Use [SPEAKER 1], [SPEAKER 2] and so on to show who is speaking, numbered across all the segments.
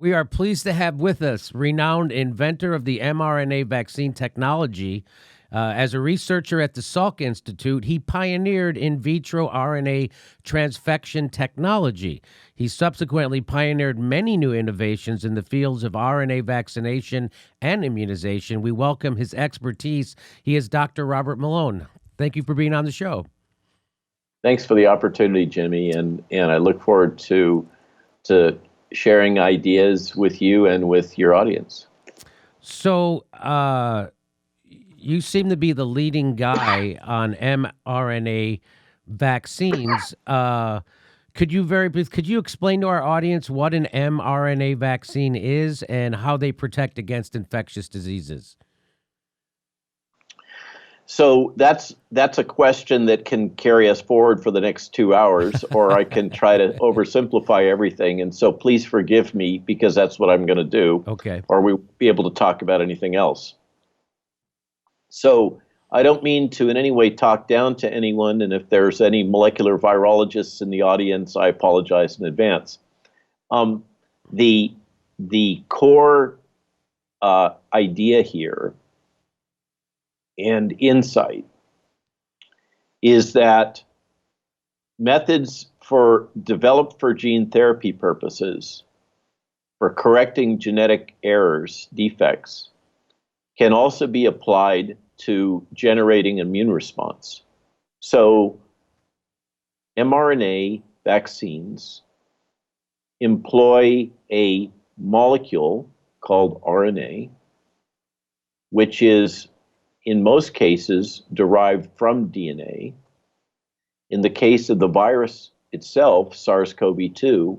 [SPEAKER 1] We are pleased to have with us renowned inventor of the mRNA vaccine technology. As a researcher at the Salk Institute, he pioneered in vitro RNA transfection technology. He subsequently pioneered many new innovations in the fields of RNA vaccination and immunization. We welcome his expertise. He is Dr. Robert Malone. Thank you for being on the show.
[SPEAKER 2] Thanks for the opportunity, Jimmy, and I look forward to sharing ideas with you and with your audience.
[SPEAKER 1] So, you seem to be the leading guy on mRNA vaccines. Could you explain to our audience what an mRNA vaccine is and how they protect against infectious diseases?
[SPEAKER 2] So that's a question that can carry us forward for the next 2 hours, or I can try to oversimplify everything. And so please forgive me, because that's what I'm going to do.
[SPEAKER 1] Okay.
[SPEAKER 2] Or we won't be able to talk about anything else. So I don't mean to in any way talk down to anyone, and if there's any molecular virologists in the audience, I apologize in advance. The core idea here and insight is that methods developed for gene therapy purposes, for correcting genetic errors, defects, can also be applied to generating immune response. So mRNA vaccines employ a molecule called RNA, which is in most cases derived from DNA. In the case of the virus itself, SARS-CoV-2,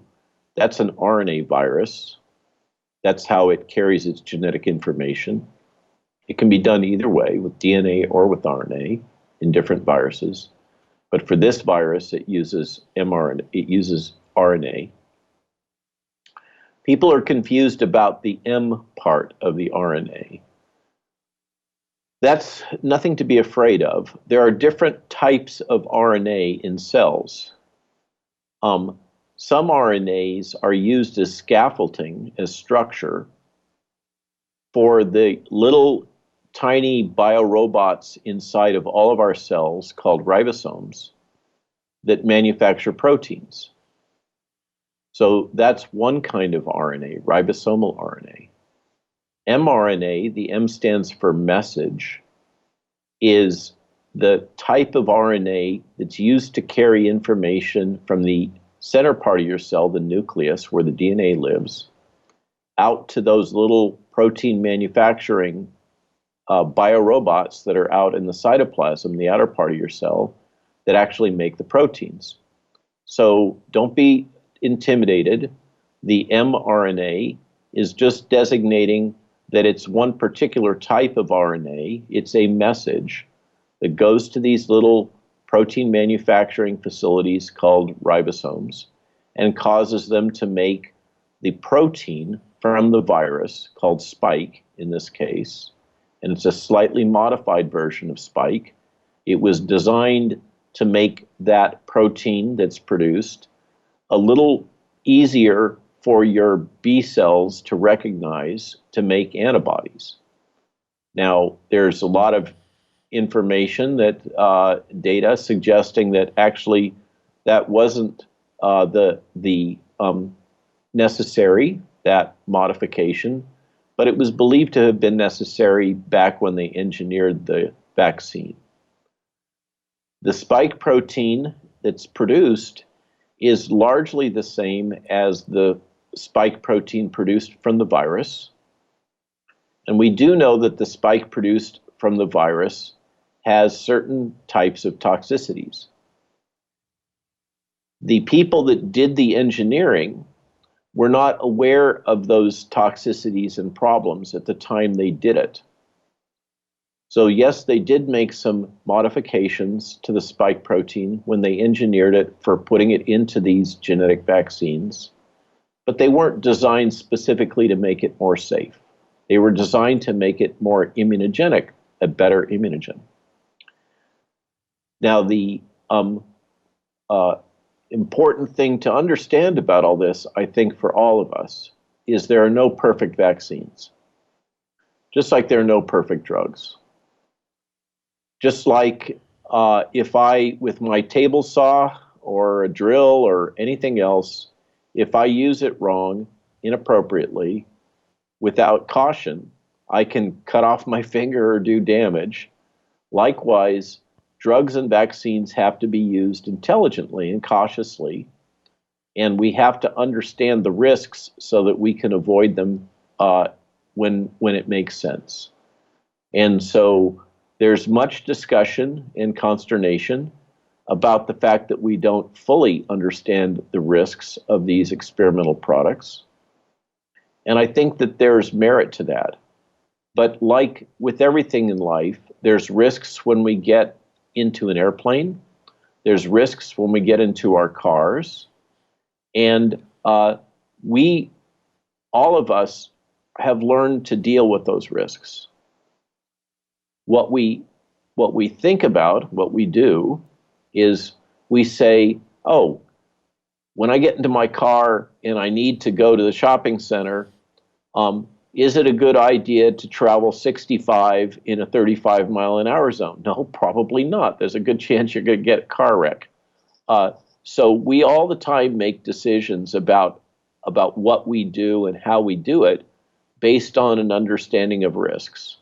[SPEAKER 2] that's an RNA virus. That's how it carries its genetic information. It can be done either way, with DNA or with RNA in different viruses. But for this virus, it uses mRNA. It uses RNA. People are confused about the M part of the RNA. That's nothing to be afraid of. There are different types of RNA in cells. Some RNAs are used as scaffolding, as structure, for the little tiny biorobots inside of all of our cells called ribosomes that manufacture proteins. So that's one kind of RNA, ribosomal RNA. mRNA, the M stands for message, is the type of RNA that's used to carry information from the center part of your cell, the nucleus, where the DNA lives, out to those little protein manufacturing biorobots that are out in the cytoplasm, the outer part of your cell, that actually make the proteins. So don't be intimidated. The mRNA is just designating that it's one particular type of RNA. It's a message that goes to these little protein manufacturing facilities called ribosomes and causes them to make the protein from the virus, called spike in this case. And it's a slightly modified version of spike. It was designed to make that protein that's produced a little easier for your B cells to recognize, to make antibodies. Now, there's a lot of information that data suggesting that actually that wasn't necessary, that modification, but it was believed to have been necessary back when they engineered the vaccine. The spike protein that's produced is largely the same as the spike protein produced from the virus. And we do know that the spike produced from the virus has certain types of toxicities. The people that did the engineering were not aware of those toxicities and problems at the time they did it. So yes, they did make some modifications to the spike protein when they engineered it for putting it into these genetic vaccines, but they weren't designed specifically to make it more safe. They were designed to make it more immunogenic, a better immunogen. Now, the important thing to understand about all this, I think, for all of us, is there are no perfect vaccines, just like there are no perfect drugs. Just like if I, with my table saw or a drill or anything else, if I use it wrong, inappropriately, without caution, I can cut off my finger or do damage. Likewise, drugs and vaccines have to be used intelligently and cautiously, and we have to understand the risks so that we can avoid them when it makes sense. And so there's much discussion and consternation about the fact that we don't fully understand the risks of these experimental products. And I think that there's merit to that. But like with everything in life, there's risks when we get into an airplane. There's risks when we get into our cars. And we, all of us, have learned to deal with those risks. What we think about, what we do, is we say, oh, when I get into my car and I need to go to the shopping center, is it a good idea to travel 65 in a 35-mile-an-hour zone? No, probably not. There's a good chance you're going to get a car wreck. So we all the time make decisions about what we do and how we do it based on an understanding of risks.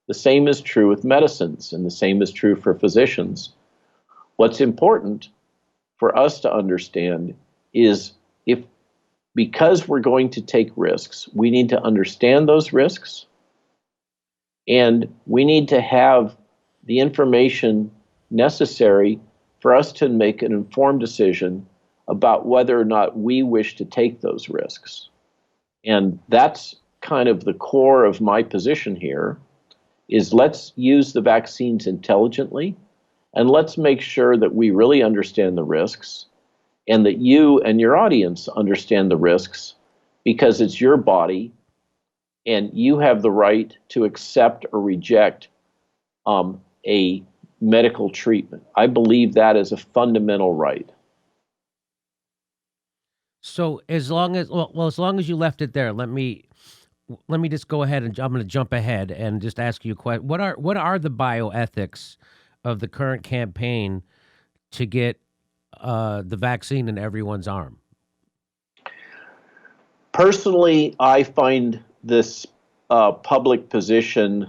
[SPEAKER 2] The same is true with medicines, and the same is true for physicians. What's important for us to understand is because we're going to take risks, we need to understand those risks, and we need to have the information necessary for us to make an informed decision about whether or not we wish to take those risks. And that's kind of the core of my position here, is let's use the vaccines intelligently, and let's make sure that we really understand the risks, and that you and your audience understand the risks, because it's your body, and you have the right to accept or reject a medical treatment. I believe that is a fundamental right.
[SPEAKER 1] So as long as you left it there, let me just go ahead and I'm going to jump ahead and just ask you a question. What are the bioethics of the current campaign to get the vaccine in everyone's arm?
[SPEAKER 2] Personally, I find this public position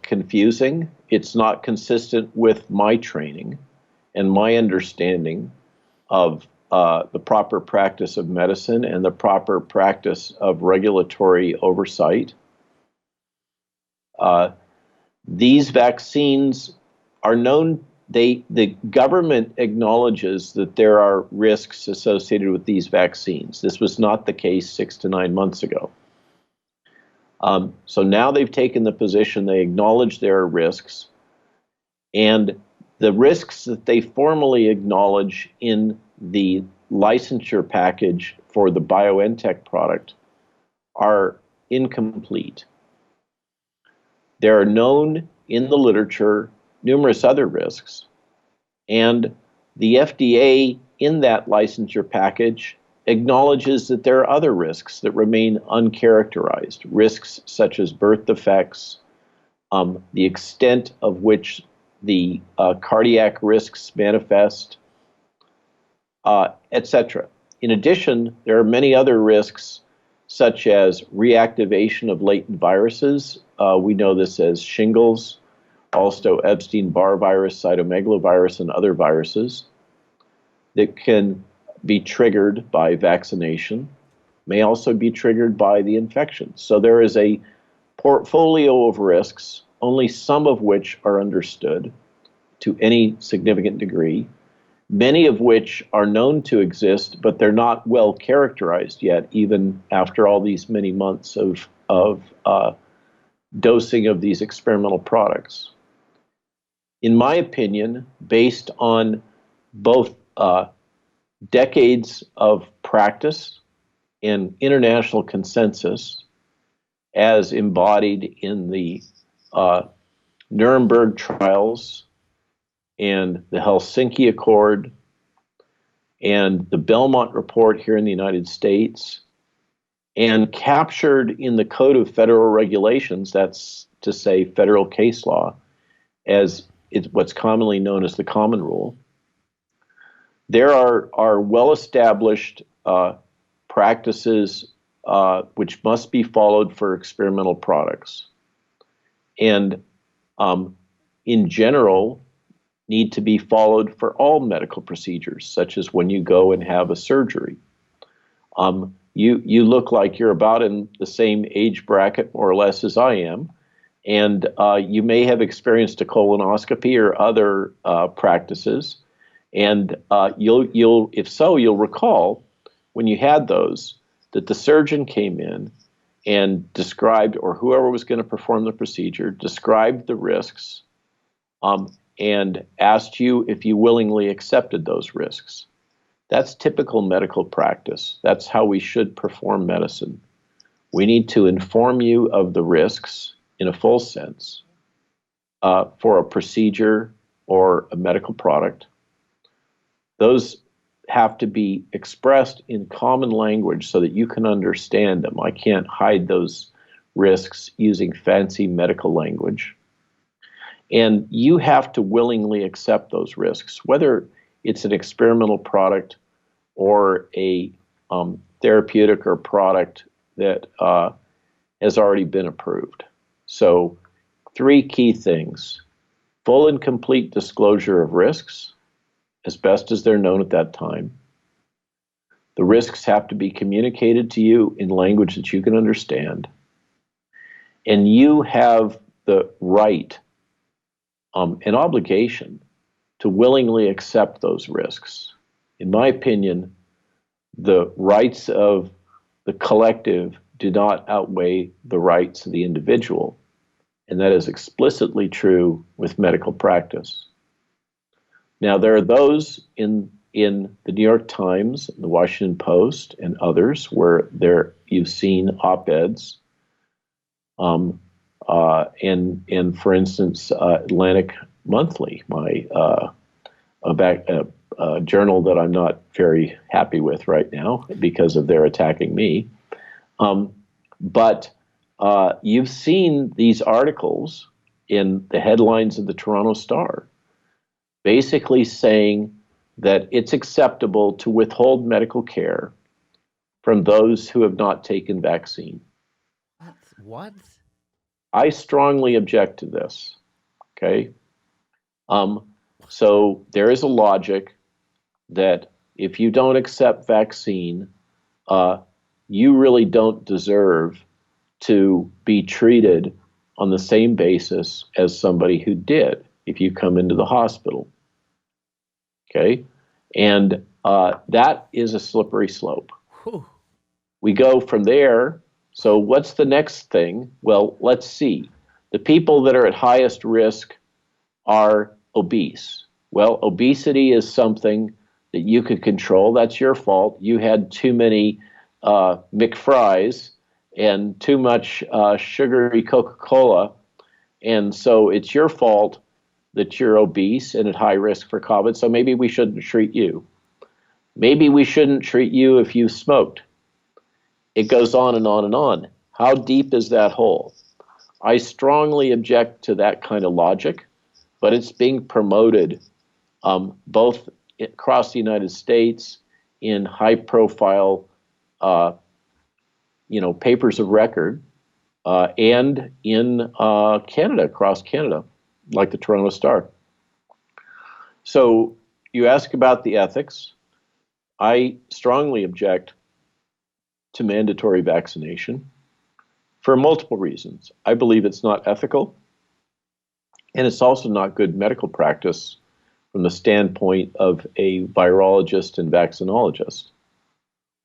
[SPEAKER 2] confusing. It's not consistent with my training and my understanding of the proper practice of medicine and the proper practice of regulatory oversight. These vaccines are known. The government acknowledges that there are risks associated with these vaccines. This was not the case 6 to 9 months ago. So now they've taken the position, they acknowledge there are risks, and the risks that they formally acknowledge in the licensure package for the BioNTech product are incomplete. There are known in the literature numerous other risks, and the FDA in that licensure package acknowledges that there are other risks that remain uncharacterized, risks such as birth defects, the extent of which the cardiac risks manifest, etc. In addition, there are many other risks such as reactivation of latent viruses. We know this as shingles, also Epstein-Barr virus, cytomegalovirus, and other viruses that can be triggered by vaccination, may also be triggered by the infection. So there is a portfolio of risks, only some of which are understood to any significant degree, many of which are known to exist, but they're not well characterized yet, even after all these many months of dosing of these experimental products. In my opinion, based on both decades of practice and international consensus, as embodied in the Nuremberg trials and the Helsinki Accord and the Belmont Report here in the United States and captured in the Code of Federal Regulations, that's to say federal case law, as it's what's commonly known as the common rule. There are well-established practices which must be followed for experimental products, and in general need to be followed for all medical procedures, such as when you go and have a surgery. You look like you're about in the same age bracket, more or less, as I am, and you may have experienced a colonoscopy or other practices, and if so, you'll recall when you had those that the surgeon came in and described, or whoever was going to perform the procedure, described the risks, and asked you if you willingly accepted those risks. That's typical medical practice. That's how we should perform medicine. We need to inform you of the risks in a full sense for a procedure or a medical product. Those have to be expressed in common language so that you can understand them. I can't hide those risks using fancy medical language. And you have to willingly accept those risks, whether it's an experimental product or a therapeutic or product that has already been approved. So 3 key things: full and complete disclosure of risks, as best as they're known at that time. The risks have to be communicated to you in language that you can understand. And you have the right an obligation to willingly accept those risks. In my opinion, the rights of the collective do not outweigh the rights of the individual, and that is explicitly true with medical practice. Now, there are those in the New York Times, the Washington Post, and others where you've seen op-eds. And for instance, Atlantic Monthly, my journal that I'm not very happy with right now because of their attacking me. But you've seen these articles in the headlines of the Toronto Star, basically saying that it's acceptable to withhold medical care from those who have not taken vaccine.
[SPEAKER 1] What?
[SPEAKER 2] I strongly object to this. Okay. So there is a logic that if you don't accept vaccine, you really don't deserve to be treated on the same basis as somebody who did if you come into the hospital. Okay. And that is a slippery slope.
[SPEAKER 1] Whew.
[SPEAKER 2] We go from there. So what's the next thing? Well, let's see. The people that are at highest risk are obese. Well, obesity is something that you could control. That's your fault. You had too many McFries and too much sugary Coca-Cola. And so it's your fault that you're obese and at high risk for COVID. So maybe we shouldn't treat you. Maybe we shouldn't treat you if you smoked. It goes on and on and on. How deep is that hole? I strongly object to that kind of logic, but it's being promoted both across the United States in high-profile, papers of record, and in Canada, across Canada, like the Toronto Star. So you ask about the ethics. I strongly object to mandatory vaccination for multiple reasons. I believe it's not ethical, and it's also not good medical practice from the standpoint of a virologist and vaccinologist.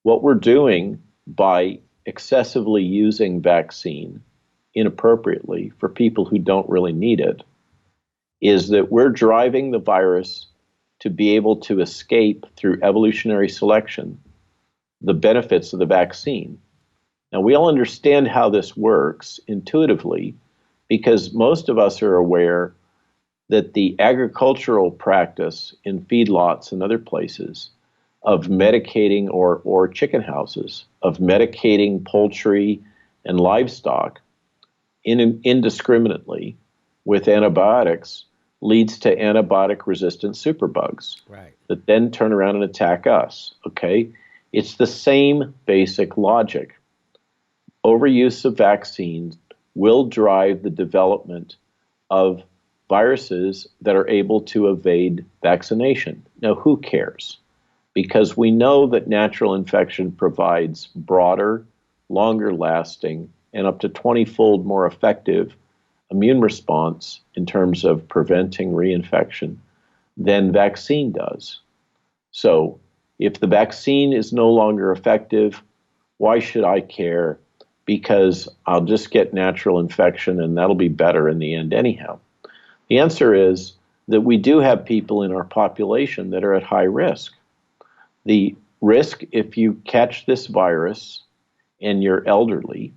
[SPEAKER 2] What we're doing by excessively using vaccine inappropriately for people who don't really need it is that we're driving the virus to be able to escape through evolutionary selection the benefits of the vaccine. Now, we all understand how this works intuitively because most of us are aware that the agricultural practice in feedlots and other places of medicating, or chicken houses, of medicating poultry and livestock indiscriminately with antibiotics leads to antibiotic-resistant superbugs that then turn around and attack us, okay? It's the same basic logic. Overuse of vaccines will drive the development of viruses that are able to evade vaccination. Now, who cares? Because we know that natural infection provides broader, longer lasting, and up to 20-fold more effective immune response in terms of preventing reinfection than vaccine does. So if the vaccine is no longer effective, why should I care? Because I'll just get natural infection and that'll be better in the end anyhow. The answer is that we do have people in our population that are at high risk. The risk, if you catch this virus and you're elderly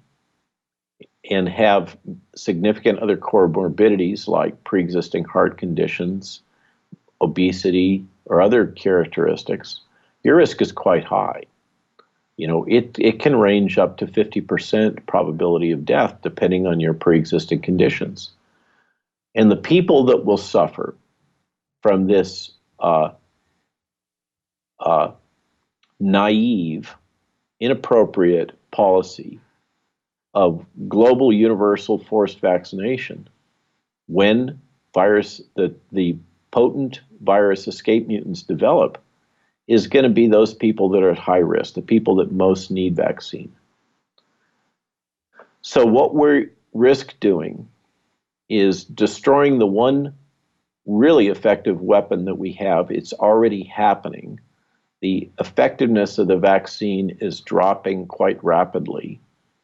[SPEAKER 2] and have significant other comorbidities like pre-existing heart conditions, obesity, or other characteristics, your risk is quite high. You know, it can range up to 50% probability of death depending on your pre-existing conditions. And the people that will suffer from this naive, inappropriate policy of global universal forced vaccination, when the potent virus escape mutants develop, is going to be those people that are at high risk, the people that most need vaccine. So what we're risk doing is destroying the one really effective weapon that we have. It's already happening. The effectiveness of the vaccine is dropping quite rapidly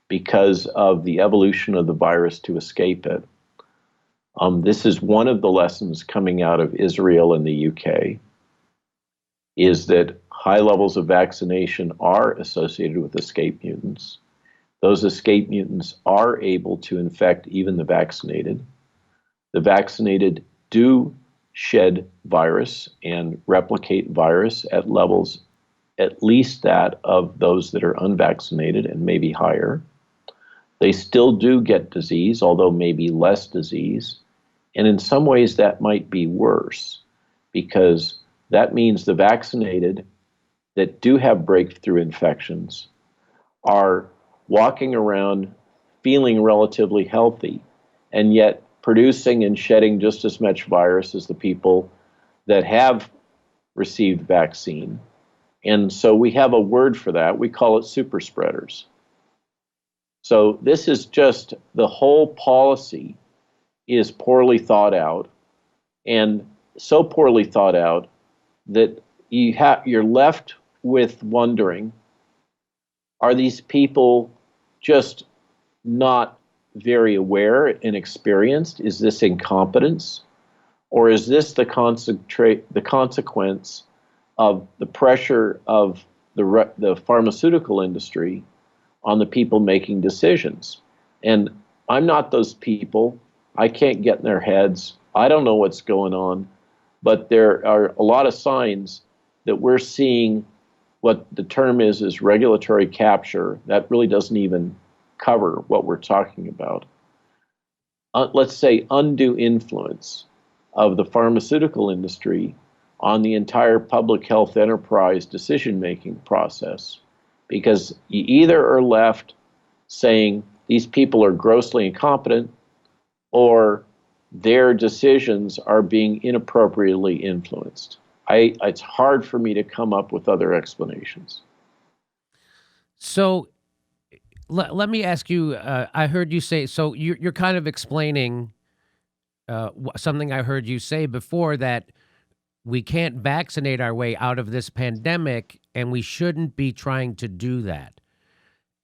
[SPEAKER 2] because of the evolution of the virus to escape it. This is one of the lessons coming out of Israel and the UK, is that high levels of vaccination are associated with escape mutants. Those escape mutants are able to infect even the vaccinated. The vaccinated do shed virus and replicate virus at levels at least that of those that are unvaccinated and maybe higher. They still do get disease, although maybe less disease. And in some ways that might be worse, because that means the vaccinated that do have breakthrough infections are walking around feeling relatively healthy and yet producing and shedding just as much virus as the people that have received vaccine. And so we have a word for that. We call it super spreaders. So this is just, the whole policy is poorly thought out, and so poorly thought out that you're left with wondering, are these people just not very aware and experienced? Is this incompetence? Or is this the consequence of the pressure of the pharmaceutical industry on the people making decisions? And I'm not those people. I can't get in their heads. I don't know what's going on. But there are a lot of signs that we're seeing what the term is regulatory capture. That really doesn't even cover what we're talking about. Let's say undue influence of the pharmaceutical industry on the entire public health enterprise decision-making process, because you either are left saying these people are grossly incompetent or their decisions are being inappropriately influenced. It's hard for me to come up with other explanations.
[SPEAKER 1] So let me ask you, I heard you say, so you're kind of explaining something I heard you say before, that we can't vaccinate our way out of this pandemic, and we shouldn't be trying to do that.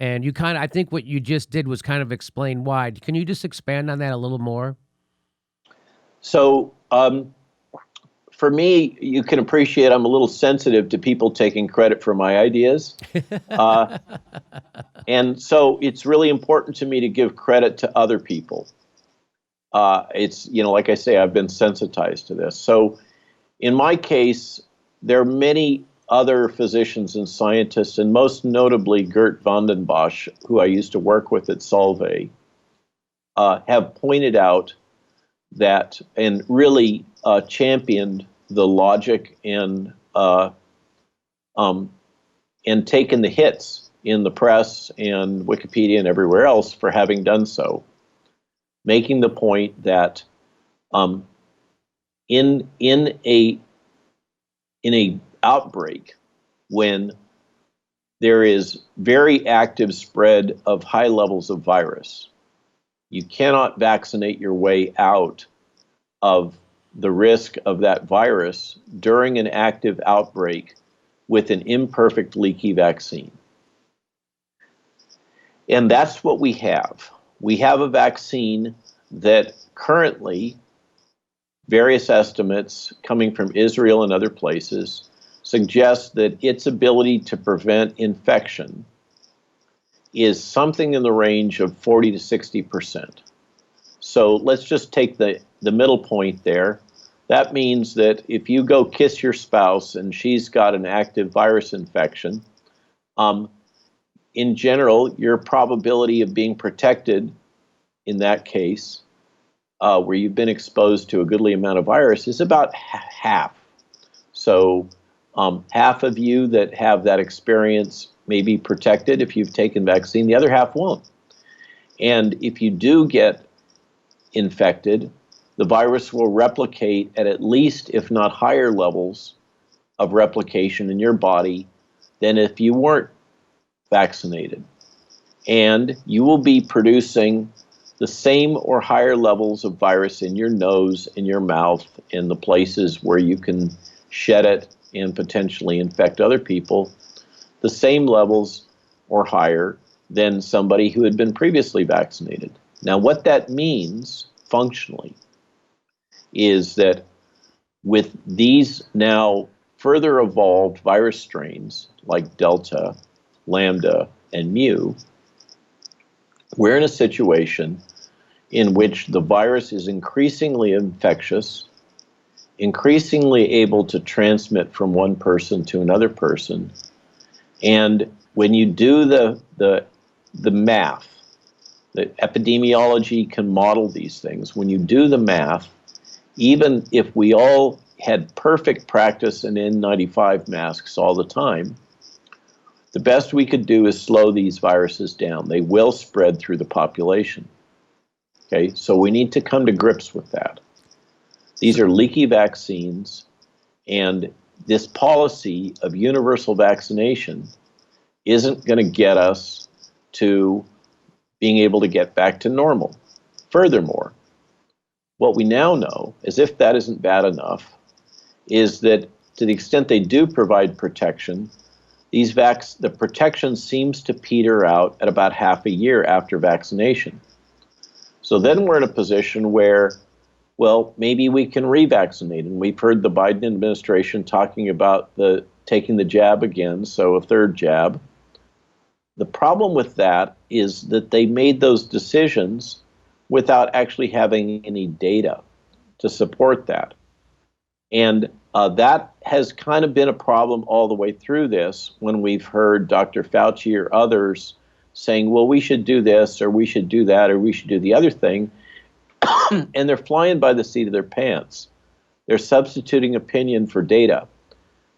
[SPEAKER 1] And you kind of, I think what you just did was kind of explain why. Can you just expand on that a little more?
[SPEAKER 2] So for me, you can appreciate I'm a little sensitive to people taking credit for my ideas. And so it's really important to me to give credit to other people. It's, like I say, I've been sensitized to this. So in my case, there are many other physicians and scientists, and most notably Gert van den Bosch, who I used to work with at Solvay, have pointed out that and really championed the logic and taken the hits in the press and Wikipedia and everywhere else for having done so, making the point that in a outbreak, when there is very active spread of high levels of virus, you cannot vaccinate your way out of the risk of that virus during an active outbreak with an imperfect, leaky vaccine. And that's what we have. We have a vaccine that currently, various estimates coming from Israel and other places, suggest that its ability to prevent infection is something in the range of 40 to 60%. So let's just take the middle point there. That means that if you go kiss your spouse and she's got an active virus infection, in general, your probability of being protected in that case, where you've been exposed to a goodly amount of virus, is about half. So half of you that have that experience may be protected if you've taken vaccine, the other half won't. And if you do get infected, the virus will replicate at least, if not higher levels of replication in your body than if you weren't vaccinated. And you will be producing the same or higher levels of virus in your nose, in your mouth, in the places where you can shed it and potentially infect other people, the same levels or higher than somebody who had been previously vaccinated. Now, what that means functionally is that with these now further evolved virus strains like Delta, Lambda, and Mu, we're in a situation in which the virus is increasingly infectious, increasingly able to transmit from one person to another person. And when you do the math, the epidemiology can model these things. When you do the math, even if we all had perfect practice in N95 masks all the time, the best we could do is slow these viruses down. They will spread through the population. Okay, so we need to come to grips with that. These are leaky vaccines, and this policy of universal vaccination isn't going to get us to being able to get back to normal. Furthermore, what we now know, as if that isn't bad enough, is that to the extent they do provide protection, the protection seems to peter out at about half a year after vaccination. So then we're in a position where, well, maybe we can revaccinate. And we've heard the Biden administration talking about taking the jab again, so a third jab. The problem with that is that they made those decisions without actually having any data to support that. And that has kind of been a problem all the way through this when we've heard Dr. Fauci or others saying, well, we should do this, or we should do that, or we should do the other thing. And they're flying by the seat of their pants. They're substituting opinion for data.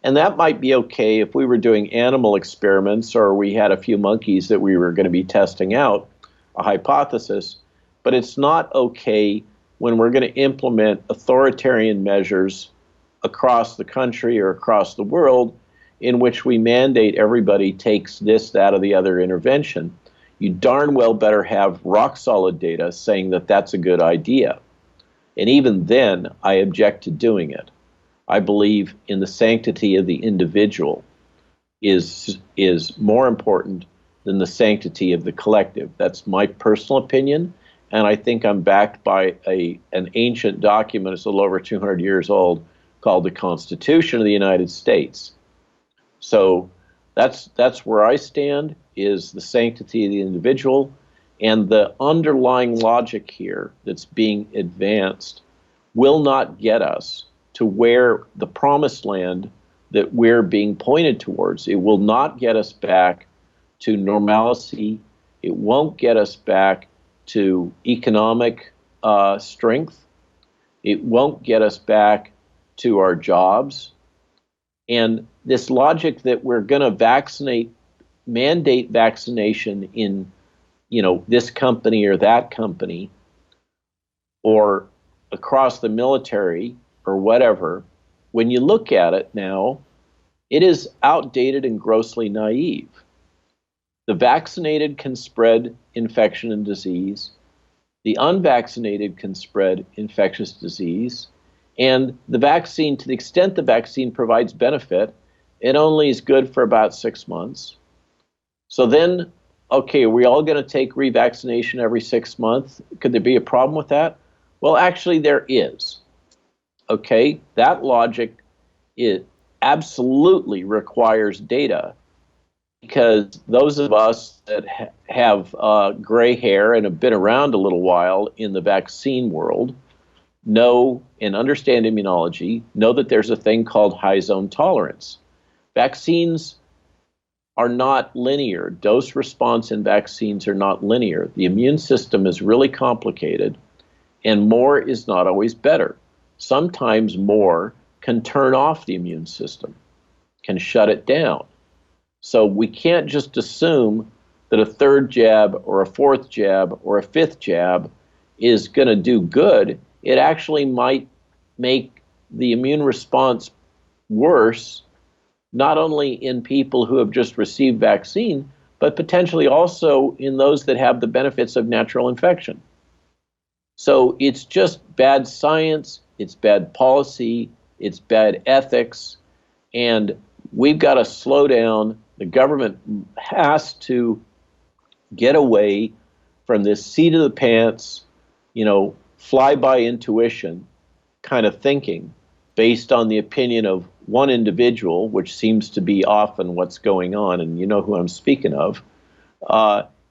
[SPEAKER 2] And that might be okay if we were doing animal experiments or we had a few monkeys that we were going to be testing out, a hypothesis. But it's not okay when we're going to implement authoritarian measures across the country or across the world in which we mandate everybody takes this, that, or the other intervention. You darn well better have rock-solid data saying that that's a good idea. And even then, I object to doing it. I believe in the sanctity of the individual is more important than the sanctity of the collective. That's my personal opinion, and I think I'm backed by an ancient document, it's a little over 200 years old, called the Constitution of the United States. So that's where I stand, is the sanctity of the individual, and the underlying logic here that's being advanced will not get us to where the promised land that we're being pointed towards. It will not get us back to normalcy. It won't get us back to economic strength. It won't get us back to our jobs. And this logic that we're going to mandate vaccination in, this company or that company, or across the military or whatever, when you look at it now, it is outdated and grossly naive. The vaccinated can spread infection and disease. The unvaccinated can spread infectious disease. And the vaccine, to the extent the vaccine provides benefit, it only is good for about 6 months. So then, okay, are we all going to take revaccination every 6 months? Could there be a problem with that? Well, actually, there is. Okay, that logic, it absolutely requires data, because those of us that have gray hair and have been around a little while in the vaccine world know and understand immunology, know that there's a thing called high zone tolerance. Vaccines are not linear. Dose response in vaccines are not linear. The immune system is really complicated, and more is not always better. Sometimes more can turn off the immune system, can shut it down. So we can't just assume that a third jab or a fourth jab or a fifth jab is going to do good. It actually might make the immune response worse, not only in people who have just received vaccine, but potentially also in those that have the benefits of natural infection. So it's just bad science, it's bad policy, it's bad ethics, and we've got to slow down. The government has to get away from this seat of the pants, fly by intuition kind of thinking based on the opinion of one individual, which seems to be often what's going on, and you know who I'm speaking of.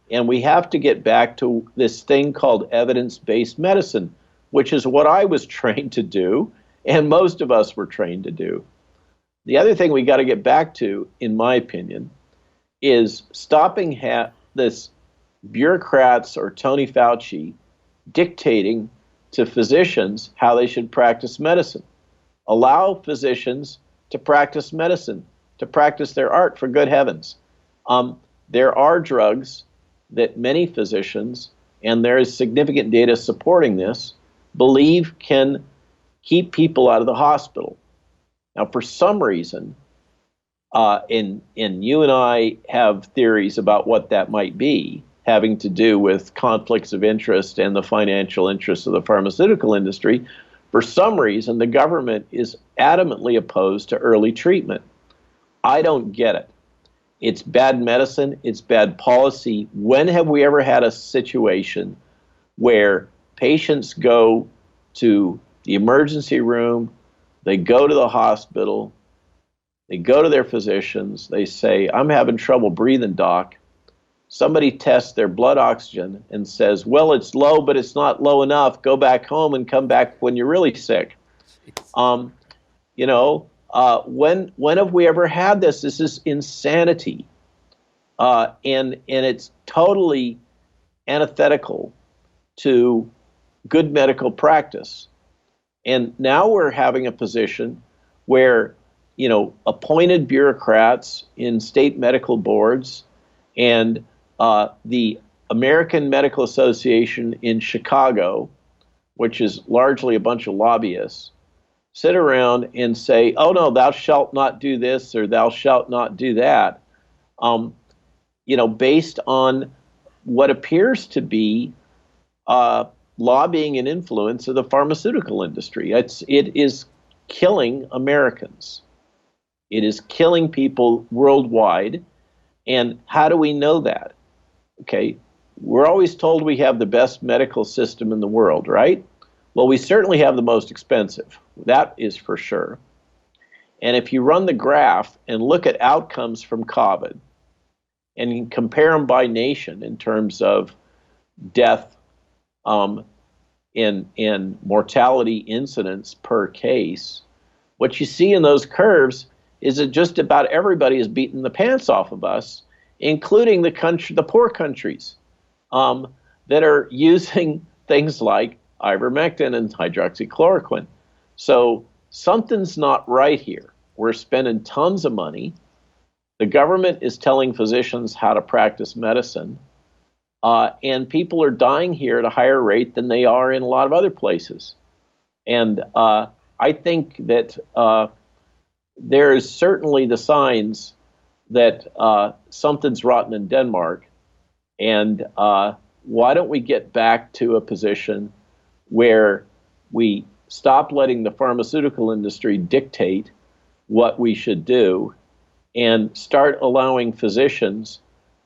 [SPEAKER 2] And we have to get back to this thing called evidence-based medicine, which is what I was trained to do, and most of us were trained to do. The other thing we got to get back to, in my opinion, is stopping this bureaucrats or Tony Fauci dictating to physicians how they should practice medicine. Allow physicians to practice medicine, to practice their art, for good heavens. There are drugs that many physicians, and there is significant data supporting this, believe can keep people out of the hospital. Now, for some reason, and you and I have theories about what that might be, having to do with conflicts of interest and the financial interests of the pharmaceutical industry. For some reason, the government is adamantly opposed to early treatment. I don't get it. It's bad medicine. It's bad policy. When have we ever had a situation where patients go to the emergency room, they go to the hospital, they go to their physicians, they say, I'm having trouble breathing, doc. Somebody tests their blood oxygen and says, well, it's low, but it's not low enough. Go back home and come back when you're really sick. When have we ever had this? This is insanity. And it's totally antithetical to good medical practice. And now we're having a position where, appointed bureaucrats in state medical boards and the American Medical Association in Chicago, which is largely a bunch of lobbyists, sit around and say, oh no, thou shalt not do this or thou shalt not do that, based on what appears to be lobbying and influence of the pharmaceutical industry. It is killing Americans. It is killing people worldwide. And how do we know that? Okay, we're always told we have the best medical system in the world, right? Well, we certainly have the most expensive. That is for sure. And if you run the graph and look at outcomes from COVID and compare them by nation in terms of death and mortality incidence per case, what you see in those curves is that just about everybody is beating the pants off of us, including the poor countries that are using things like ivermectin and hydroxychloroquine. So something's not right here. We're spending tons of money. The government is telling physicians how to practice medicine, and people are dying here at a higher rate than they are in a lot of other places. And I think that there is certainly the signs that something's rotten in Denmark, and why don't we get back to a position where we stop letting the pharmaceutical industry dictate what we should do and start allowing physicians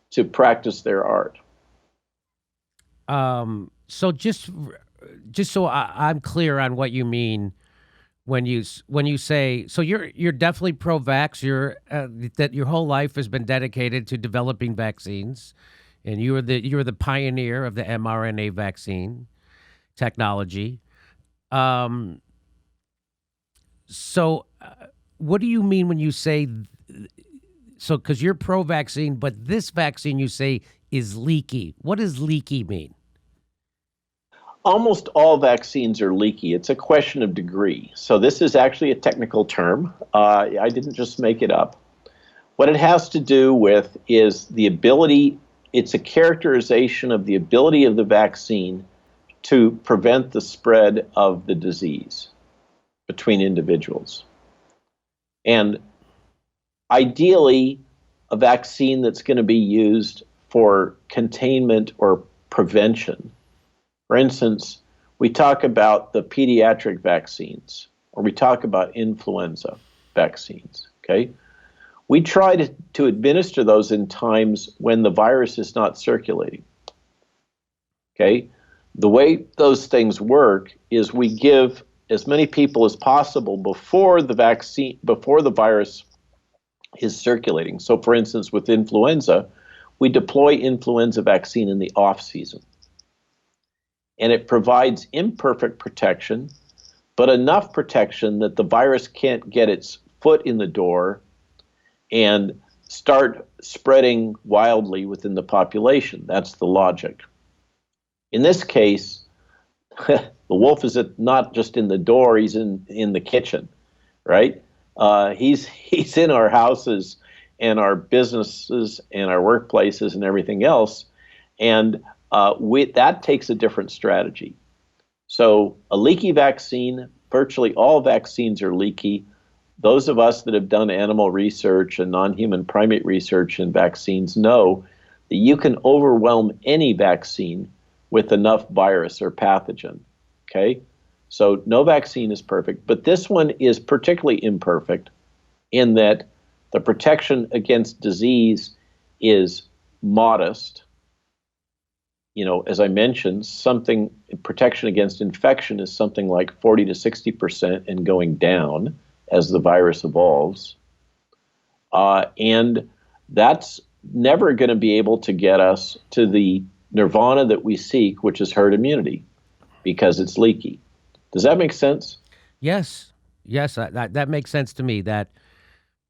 [SPEAKER 2] to practice their art.
[SPEAKER 1] So just so I'm clear on what you mean when you say, so you're definitely pro-vax. You're that your whole life has been dedicated to developing vaccines, and you were the pioneer of the mRNA vaccine technology. So what do you mean when you say so? Because you're pro-vaccine, but this vaccine you say is leaky. What does leaky mean?
[SPEAKER 2] Almost all vaccines are leaky. It's a question of degree. So this is actually a technical term. I didn't just make it up. What it has to do with is the ability, it's a characterization of the ability of the vaccine to prevent the spread of the disease between individuals. And ideally, a vaccine that's going to be used for containment or prevention. For instance, we talk about the pediatric vaccines, or we talk about influenza vaccines, okay? We try to administer those in times when the virus is not circulating, okay? The way those things work is we give as many people as possible before the virus is circulating. So for instance, with influenza, we deploy influenza vaccine in the off season. And it provides imperfect protection, but enough protection that the virus can't get its foot in the door and start spreading wildly within the population. That's the logic. In this case, the wolf is not just in the door, he's in the kitchen, right? He's in our houses and our businesses and our workplaces and everything else. And that takes a different strategy. So a leaky vaccine, virtually all vaccines are leaky. Those of us that have done animal research and non-human primate research in vaccines know that you can overwhelm any vaccine with enough virus or pathogen, okay? So no vaccine is perfect, but this one is particularly imperfect in that the protection against disease is modest. You know, as I mentioned, protection against infection is something like 40 to 60% and going down as the virus evolves. And that's never going to be able to get us to the nirvana that we seek, which is herd immunity, because it's leaky. Does that make sense?
[SPEAKER 1] Yes, that makes sense to me, that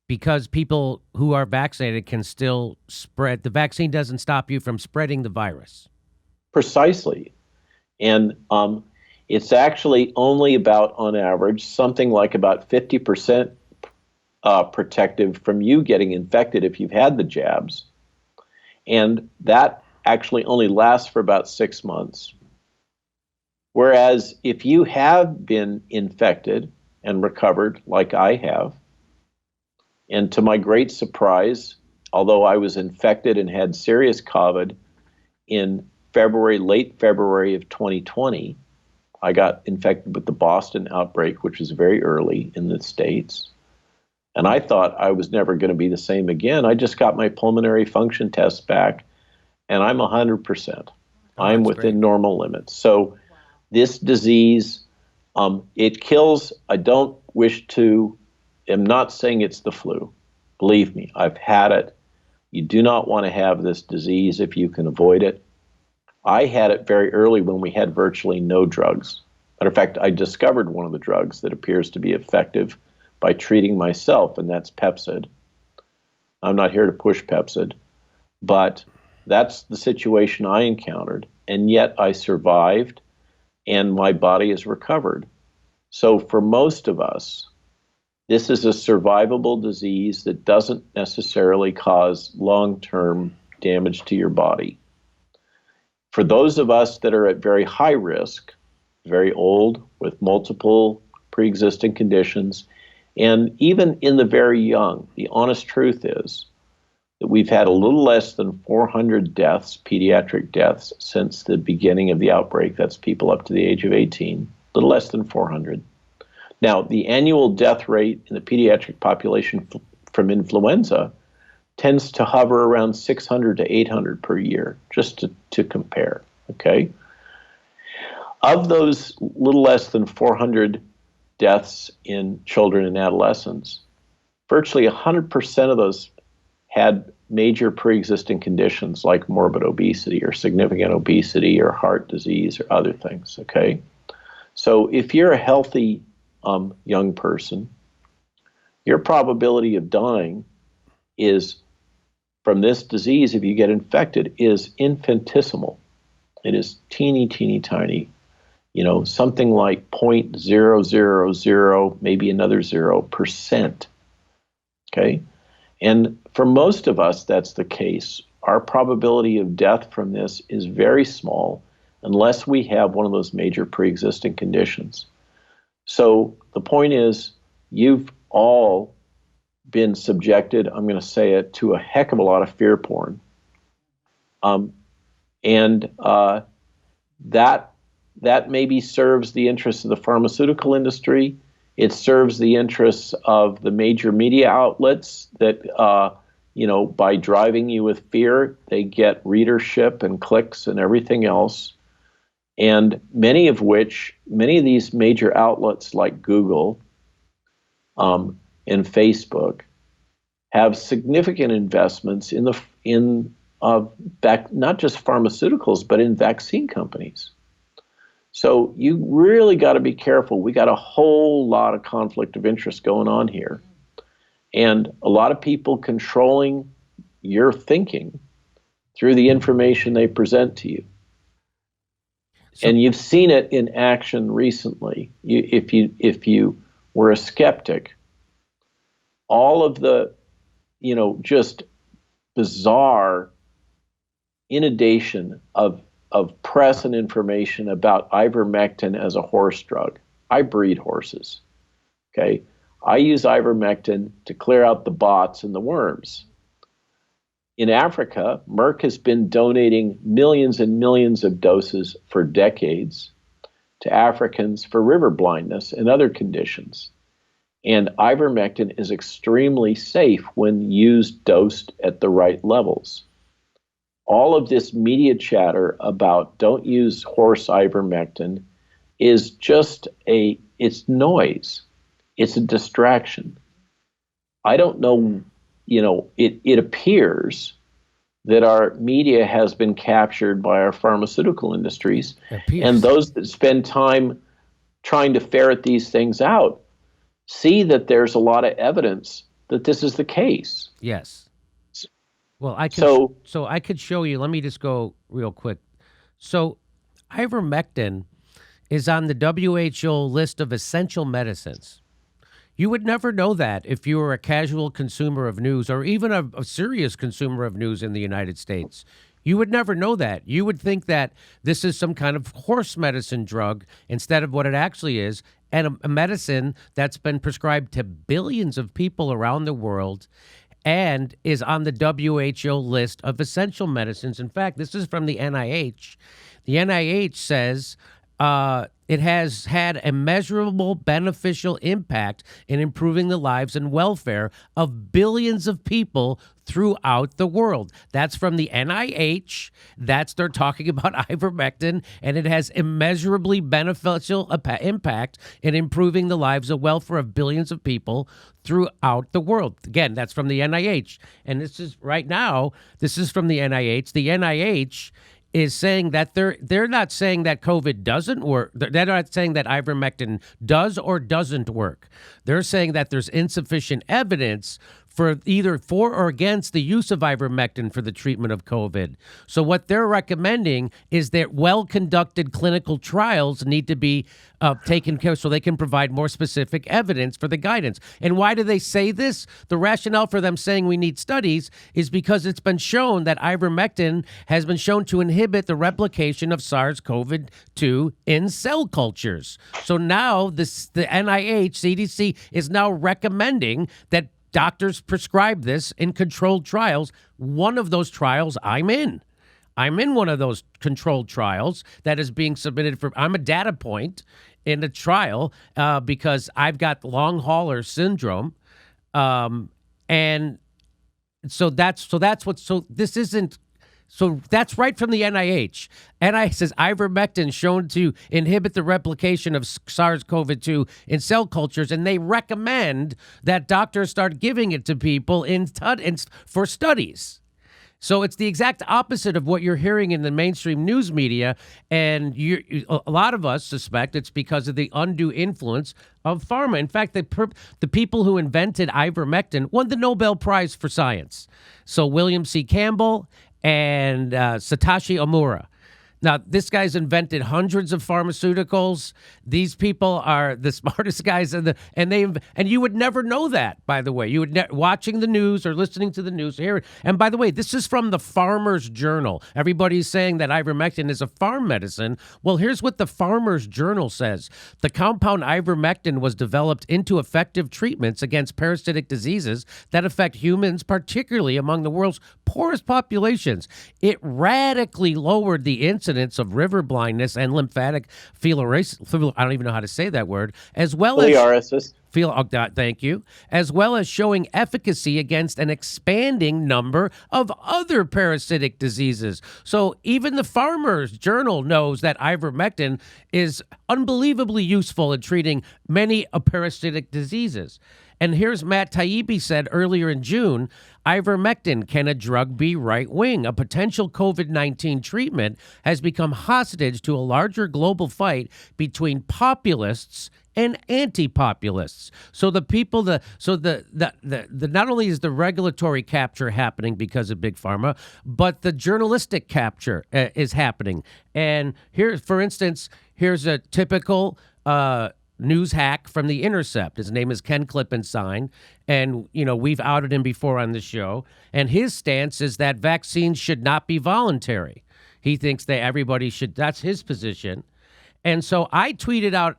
[SPEAKER 1] because people who are vaccinated can still spread, the vaccine doesn't stop you from spreading the virus.
[SPEAKER 2] Precisely. And it's actually only about, on average, something like about 50% protective from you getting infected if you've had the jabs. And that actually only lasts for about 6 months. Whereas if you have been infected and recovered, like I have, and to my great surprise, although I was infected and had serious COVID in late February of 2020, I got infected with the Boston outbreak, which was very early in the States. And I thought I was never going to be the same again. I just got my pulmonary function test back, and I'm 100%. I'm within normal limits. So this disease, it kills. I'm not saying it's the flu. Believe me, I've had it. You do not want to have this disease if you can avoid it. I had it very early when we had virtually no drugs. Matter of fact, I discovered one of the drugs that appears to be effective, by treating myself, and that's Pepsid. I'm not here to push Pepsid, but that's the situation I encountered, and yet I survived, and my body has recovered. So for most of us, this is a survivable disease that doesn't necessarily cause long-term damage to your body. For those of us that are at very high risk, very old, with multiple pre-existing conditions, and even in the very young, the honest truth is that we've had a little less than 400 deaths, pediatric deaths, since the beginning of the outbreak. That's people up to the age of 18, a little less than 400. Now, the annual death rate in the pediatric population from influenza tends to hover around 600 to 800 per year, just to compare, okay? Of those little less than 400 deaths in children and adolescents, virtually 100% of those had major pre-existing conditions like morbid obesity or significant obesity or heart disease or other things, okay? So if you're a healthy young person, your probability of dying is, from this disease, if you get infected, is infinitesimal. It is teeny, teeny, tiny. Something like 0.000, maybe another 0%. Okay? And for most of us, that's the case. Our probability of death from this is very small unless we have one of those major pre-existing conditions. So the point is, you've all been subjected, I'm going to say it, to a heck of a lot of fear porn. That maybe serves the interests of the pharmaceutical industry. It serves the interests of the major media outlets that, by driving you with fear, they get readership and clicks and everything else. And many of these major outlets like Google and Facebook have significant investments in not just pharmaceuticals, but in vaccine companies. So you really got to be careful. We got a whole lot of conflict of interest going on here, and a lot of people controlling your thinking through the information they present to you. And you've seen it in action recently. If you were a skeptic, all of the, just bizarre inundation of press and information about ivermectin as a horse drug. I breed horses. Okay, I use ivermectin to clear out the bots and the worms. In Africa, Merck has been donating millions and millions of doses for decades to Africans for river blindness and other conditions. And ivermectin is extremely safe when dosed at the right levels. All of this media chatter about don't use horse ivermectin is just it's noise. It's a distraction. I don't know, it appears that our media has been captured by our pharmaceutical industries. And those that spend time trying to ferret these things out see that there's a lot of evidence that this is the case.
[SPEAKER 1] Yes. Well, I could show you. Let me just go real quick. So ivermectin is on the WHO list of essential medicines. You would never know that if you were a casual consumer of news or even a serious consumer of news in the United States. You would never know that. You would think that this is some kind of horse medicine drug instead of what it actually is, and a medicine that's been prescribed to billions of people around the world and is on the WHO list of essential medicines. In fact, this is from the NIH. The NIH says it has had a measurable beneficial impact in improving the lives and welfare of billions of people throughout the world. That's from the NIH. They're talking about ivermectin, and it has immeasurably beneficial impact in improving the lives and welfare of billions of people throughout the world. Again, that's from the NIH. And this is from the NIH. The NIH is saying that they're not saying that COVID doesn't work. They're not saying that ivermectin does or doesn't work. They're saying that there's insufficient evidence for either for or against the use of ivermectin for the treatment of COVID. So what they're recommending is that well-conducted clinical trials need to be taken care of so they can provide more specific evidence for the guidance. And why do they say this? The rationale for them saying we need studies is because it's been shown that ivermectin has been shown to inhibit the replication of SARS-CoV-2 in cell cultures. So now the NIH, CDC, is now recommending that doctors prescribe this in controlled trials. One of those trials I'm in. I'm in one of those controlled trials that is being submitted for. I'm a data point in the trial because I've got long hauler syndrome, and so that's right from the NIH. NIH says ivermectin shown to inhibit the replication of SARS-CoV-2 in cell cultures, and they recommend that doctors start giving it to people for studies. So it's the exact opposite of what you're hearing in the mainstream news media, and a lot of us suspect it's because of the undue influence of pharma. In fact, the people who invented ivermectin won the Nobel Prize for Science. So William C. Campbell and Satoshi Omura. Now, this guy's invented hundreds of pharmaceuticals. These people are the smartest guys and you would never know that, by the way. You would watching the news or listening to the news here. And by the way, this is from the Farmer's Journal. Everybody's saying that ivermectin is a farm medicine. Well, here's what the Farmer's Journal says. The compound ivermectin was developed into effective treatments against parasitic diseases that affect humans, particularly among the world's poorest populations. It radically lowered the incidence of river blindness and lymphatic filariasis. I don't even know how to say that word, as well as thank you, as well as showing efficacy against an expanding number of other parasitic diseases. So even the Farmer's Journal knows that ivermectin is unbelievably useful in treating many parasitic diseases. And here's Matt Taibbi said earlier in June, ivermectin, can a drug be right-wing? A potential COVID-19 treatment has become hostage to a larger global fight between populists and anti-populists. So the people, not only is the regulatory capture happening because of Big Pharma, but the journalistic capture is happening. And here, for instance, here's a typical news hack from The Intercept. His name is Ken Klippenstein, and we've outed him before on the show. And his stance is that vaccines should not be voluntary. He thinks that everybody should. That's his position. And so I tweeted out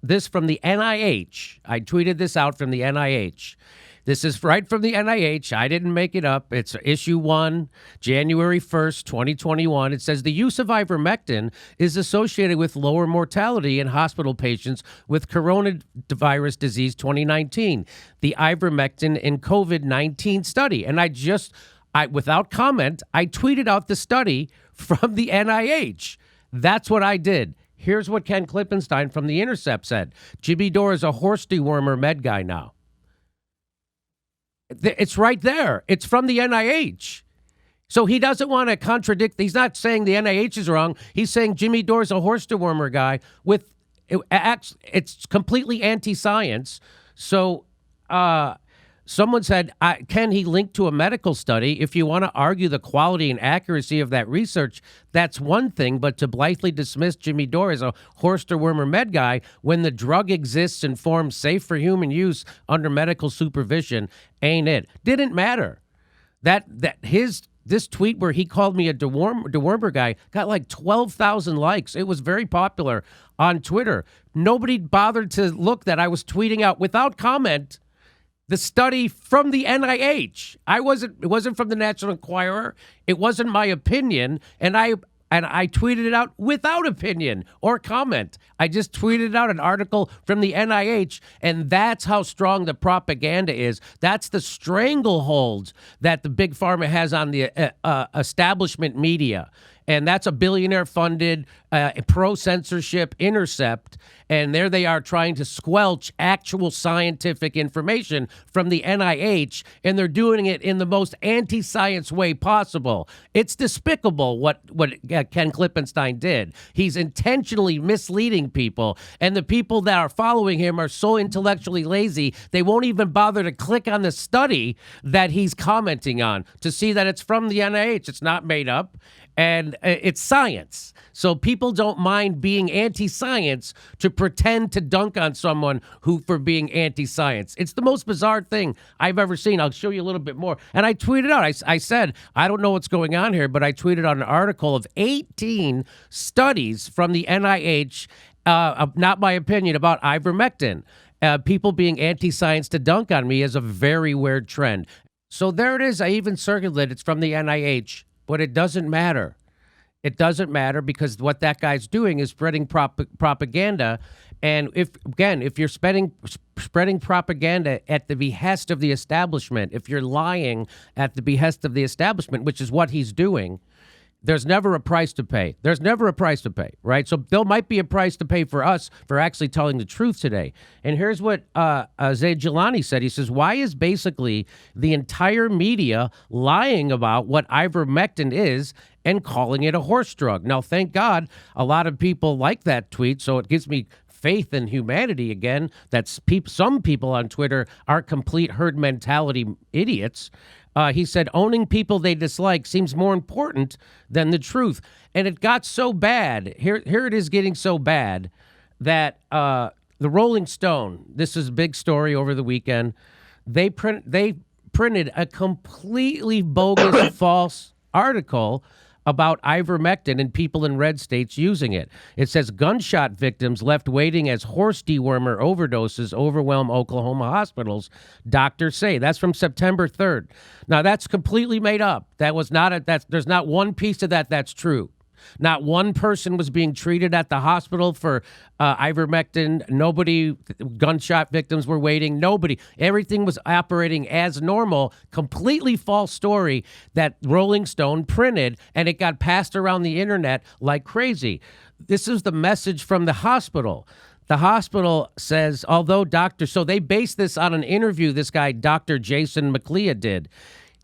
[SPEAKER 1] this from the NIH. I tweeted this out from the NIH. This is right from the NIH. I didn't make it up. It's issue 1, January 1st, 2021. It says the use of ivermectin is associated with lower mortality in hospital patients with coronavirus disease 2019, the ivermectin in COVID-19 study. And I without comment, I tweeted out the study from the NIH. That's what I did. Here's what Ken Klippenstein from The Intercept said. Jimmy Dore is a horse dewormer med guy now. It's right there. It's from the NIH. So he doesn't want to contradict. He's not saying the NIH is wrong. He's saying Jimmy Dore is a horse dewormer guy. It's completely anti-science. So someone said, can he link to a medical study? If you want to argue the quality and accuracy of that research, that's one thing. But to blithely dismiss Jimmy Dore as a horse dewormer med guy when the drug exists in form safe for human use under medical supervision ain't it. Didn't matter. This tweet where he called me a dewormer guy got like 12,000 likes. It was very popular on Twitter. Nobody bothered to look that I was tweeting out without comment the study from the NIH. It wasn't from the National Enquirer. It wasn't my opinion, and I tweeted it out without opinion or comment. I just tweeted out an article from the NIH, and that's how strong the propaganda is. That's the stranglehold that the Big Pharma has on the establishment media. And that's a billionaire-funded, pro-censorship intercept. And there they are trying to squelch actual scientific information from the NIH, and they're doing it in the most anti-science way possible. It's despicable what Ken Klippenstein did. He's intentionally misleading people, and the people that are following him are so intellectually lazy, they won't even bother to click on the study that he's commenting on to see that it's from the NIH. It's not made up. And it's science. So people don't mind being anti-science to pretend to dunk on someone who for being anti-science. It's the most bizarre thing I've ever seen. I'll show you a little bit more. And I tweeted out, I said, I don't know what's going on here, but I tweeted out an article of 18 studies from the NIH, not my opinion, about ivermectin. People being anti-science to dunk on me is a very weird trend. So there it is. I even circulated. It's from the NIH. But it doesn't matter. It doesn't matter because what that guy's doing is spreading propaganda. And if you're spreading propaganda at the behest of the establishment, if you're lying at the behest of the establishment, which is what he's doing, there's never a price to pay. There's never a price to pay, right? So there might be a price to pay for us for actually telling the truth today. And here's what Zaid Jilani said. He says, why is basically the entire media lying about what ivermectin is and calling it a horse drug? Now, thank God a lot of people like that tweet, so it gives me faith in humanity again. That's some people on Twitter are complete herd mentality idiots. He said, owning people they dislike seems more important than the truth. And it got so bad. Here it is getting so bad that the Rolling Stone, this is a big story over the weekend, they printed a completely bogus false article about ivermectin and people in red states using it. It says gunshot victims left waiting as horse dewormer overdoses overwhelm Oklahoma hospitals, doctors say. That's from September 3rd. Now, that's completely made up. There's not one piece of that that's true. Not one person was being treated at the hospital for ivermectin. Nobody, gunshot victims were waiting. Nobody. Everything was operating as normal. Completely false story that Rolling Stone printed, and it got passed around the internet like crazy. This is the message from the hospital. The hospital says, so they based this on an interview this guy, Dr. Jason McLeod, did.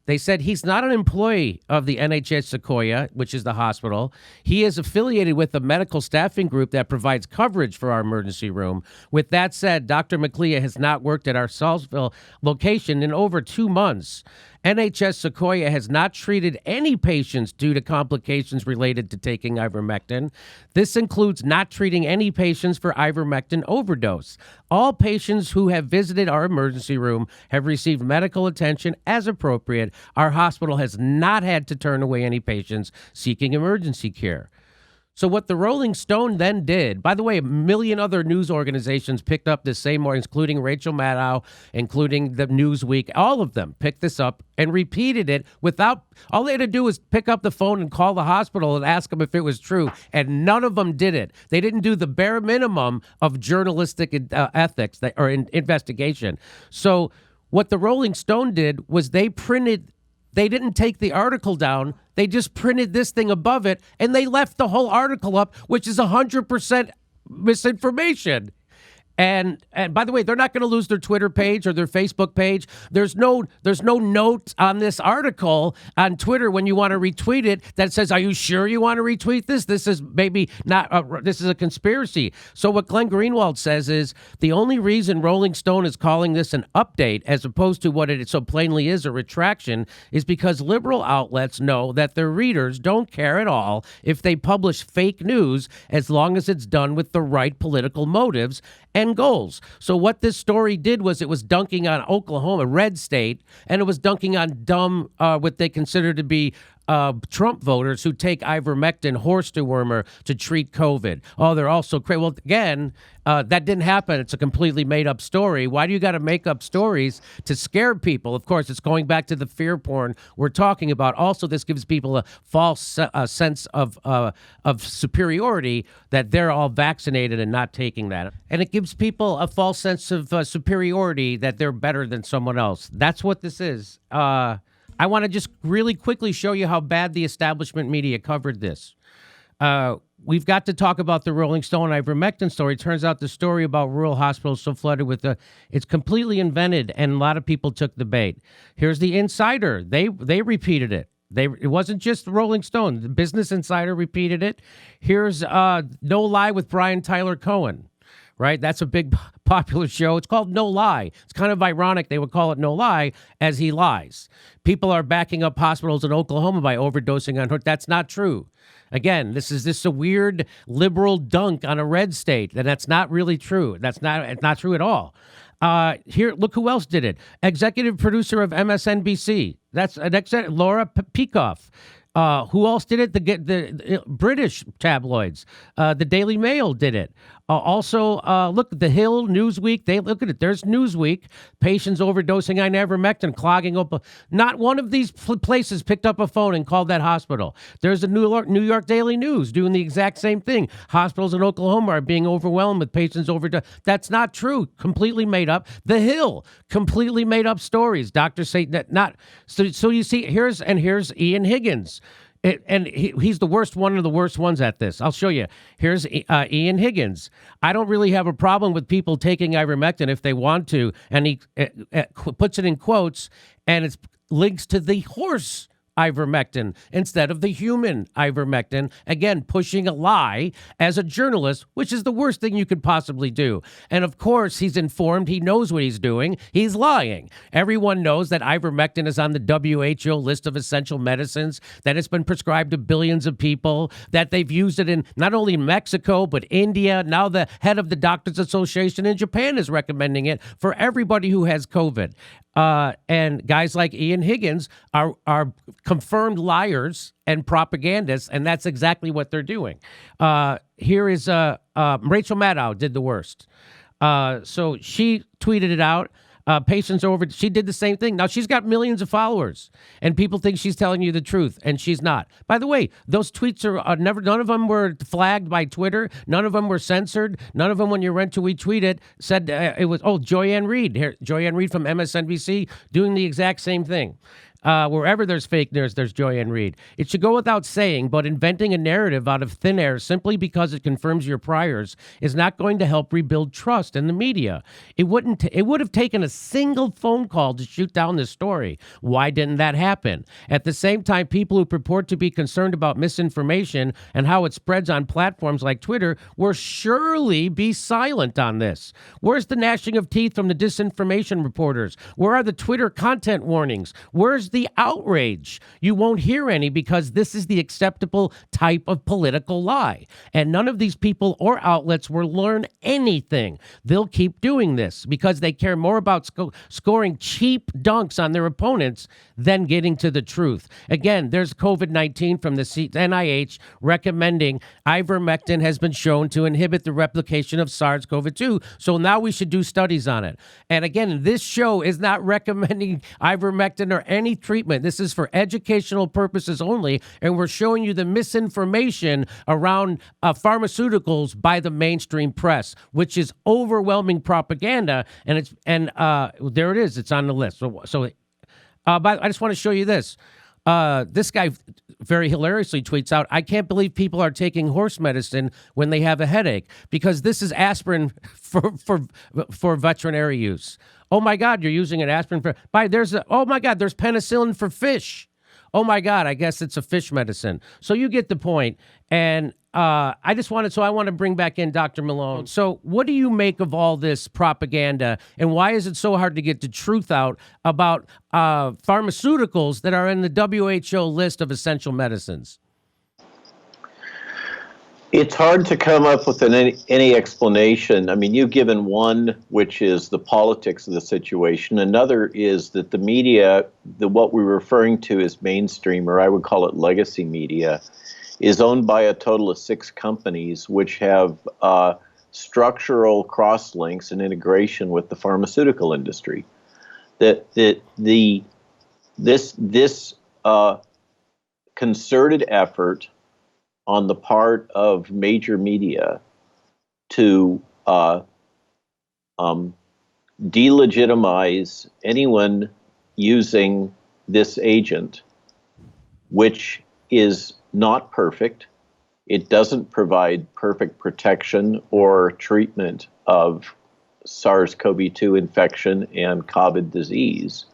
[SPEAKER 1] They said he's not an employee of the NHS Sequoia, which is the hospital. He is affiliated with the medical staffing group that provides coverage for our emergency room. With that said, Dr. McLeod has not worked at our Salisville location in over 2 months. NHS Sequoia has not treated any patients due to complications related to taking ivermectin. This includes not treating any patients for ivermectin overdose. All patients who have visited our emergency room have received medical attention as appropriate. Our hospital has not had to turn away any patients seeking emergency care. So what the Rolling Stone then did, by the way, a million other news organizations picked up this same morning, including Rachel Maddow, including the Newsweek, all of them picked this up and repeated it all they had to do was pick up the phone and call the hospital and ask them if it was true, and none of them did it. They didn't do the bare minimum of journalistic ethics or investigation. So what the Rolling Stone did was they didn't take the article down. They just printed this thing above it, and they left the whole article up, which is 100% misinformation. And by the way, they're not going to lose their Twitter page or their Facebook page. There's no note on this article on Twitter when you want to retweet it that says, "Are you sure you want to retweet this? This is maybe not. This is a conspiracy." So what Glenn Greenwald says is the only reason Rolling Stone is calling this an update as opposed to what it so plainly is, a retraction, is because liberal outlets know that their readers don't care at all if they publish fake news as long as it's done with the right political motives and goals. So what this story did was it was dunking on Oklahoma, red state, and it was dunking on dumb, what they consider to be Trump voters who take ivermectin, horse dewormer, to treat COVID. Oh, they're all so crazy. Well, again, that didn't happen. It's a completely made-up story. Why do you got to make up stories to scare people? Of course, it's going back to the fear porn we're talking about. Also, this gives people a false sense of superiority that they're all vaccinated and not taking that. And it gives people a false sense of superiority that they're better than someone else. That's what this is. I want to just really quickly show you how bad the establishment media covered this. We've got to talk about the Rolling Stone ivermectin story. It turns out the story about rural hospitals so flooded with it's completely invented, and a lot of people took the bait. Here's the Insider. They repeated it. It wasn't just the Rolling Stone. The Business Insider repeated it. Here's No Lie with Brian Tyler Cohen. Right? That's a big popular show. It's called No Lie. It's kind of ironic they would call it No Lie as he lies. People are backing up hospitals in Oklahoma by overdosing on her. That's not true. Again, this is a weird liberal dunk on a red state, and that's not really true. It's not true at all. Here, look who else did it. Executive producer of MSNBC. That's Laura Peikoff. Who else did it? The British tabloids. The Daily Mail did it. Also, look, The Hill, Newsweek. They look at it. There's Newsweek. Patients overdosing on ivermectin, clogging up. Not one of these places picked up a phone and called that hospital. There's the New York Daily News doing the exact same thing. Hospitals in Oklahoma are being overwhelmed with patients overdosing. That's not true. Completely made up. The Hill, completely made up stories. Doctors say that not. So you see, here's Ian Higgins. He's the worst one of the worst ones at this. I'll show you. Here's Ian Higgins. I don't really have a problem with people taking ivermectin if they want to, and he puts it in quotes, and it's links to the horse ivermectin instead of the human ivermectin. Again, pushing a lie as a journalist, which is the worst thing you could possibly do. And of course, he's informed. He knows what he's doing. He's lying. Everyone knows that ivermectin is on the WHO list of essential medicines, that it's been prescribed to billions of people, that they've used it in not only Mexico, but India. Now the head of the Doctors Association in Japan is recommending it for everybody who has COVID. And guys like Ian Higgins are confirmed liars and propagandists, and that's exactly what they're doing. Here is Rachel Maddow did the worst. So she tweeted it out. Patients over. She did the same thing. Now she's got millions of followers, and people think she's telling you the truth, and she's not. By the way, those tweets are never. None of them were flagged by Twitter. None of them were censored. None of them, when you went to retweet it, said it was. Oh, Joyanne Reed here. Joyanne Reed from MSNBC doing the exact same thing. Wherever there's fake news, there's Joyanne Reed. It should go without saying, but inventing a narrative out of thin air simply because it confirms your priors is not going to help rebuild trust in the media. It would have taken a single phone call to shoot down this story. Why didn't that happen? At the same time, people who purport to be concerned about misinformation and how it spreads on platforms like Twitter will surely be silent on this. Where's the gnashing of teeth from the disinformation reporters? Where are the Twitter content warnings? Where's the outrage? You won't hear any because this is the acceptable type of political lie. And none of these people or outlets will learn anything. They'll keep doing this because they care more about scoring cheap dunks on their opponents than getting to the truth. Again, there's COVID-19 from the NIH recommending ivermectin has been shown to inhibit the replication of SARS-CoV-2. So now we should do studies on it. And again, this show is not recommending ivermectin or any treatment. This is for educational purposes only, and we're showing you the misinformation around pharmaceuticals by the mainstream press, which is overwhelming propaganda. And there it is. It's on the list. But I just want to show you this. This guy very hilariously tweets out, "I can't believe people are taking horse medicine when they have a headache because this is aspirin for veterinary use. Oh my God, you're using an aspirin for. Oh my God, there's penicillin for fish. Oh my God, I guess it's a fish medicine. So you get the point. And I want to bring back in Dr. Malone. So what do you make of all this propaganda, and why is it so hard to get the truth out about pharmaceuticals that are in the WHO list of essential medicines?
[SPEAKER 2] It's hard to come up with any explanation. I mean, you've given one, which is the politics of the situation. Another is that the media, what we're referring to as mainstream, or I would call it legacy media, is owned by a total of 6 companies, which have structural cross-links and integration with the pharmaceutical industry. This concerted effort on the part of major media to delegitimize anyone using this agent, which is not perfect. It doesn't provide perfect protection or treatment of SARS-CoV-2 infection and COVID disease,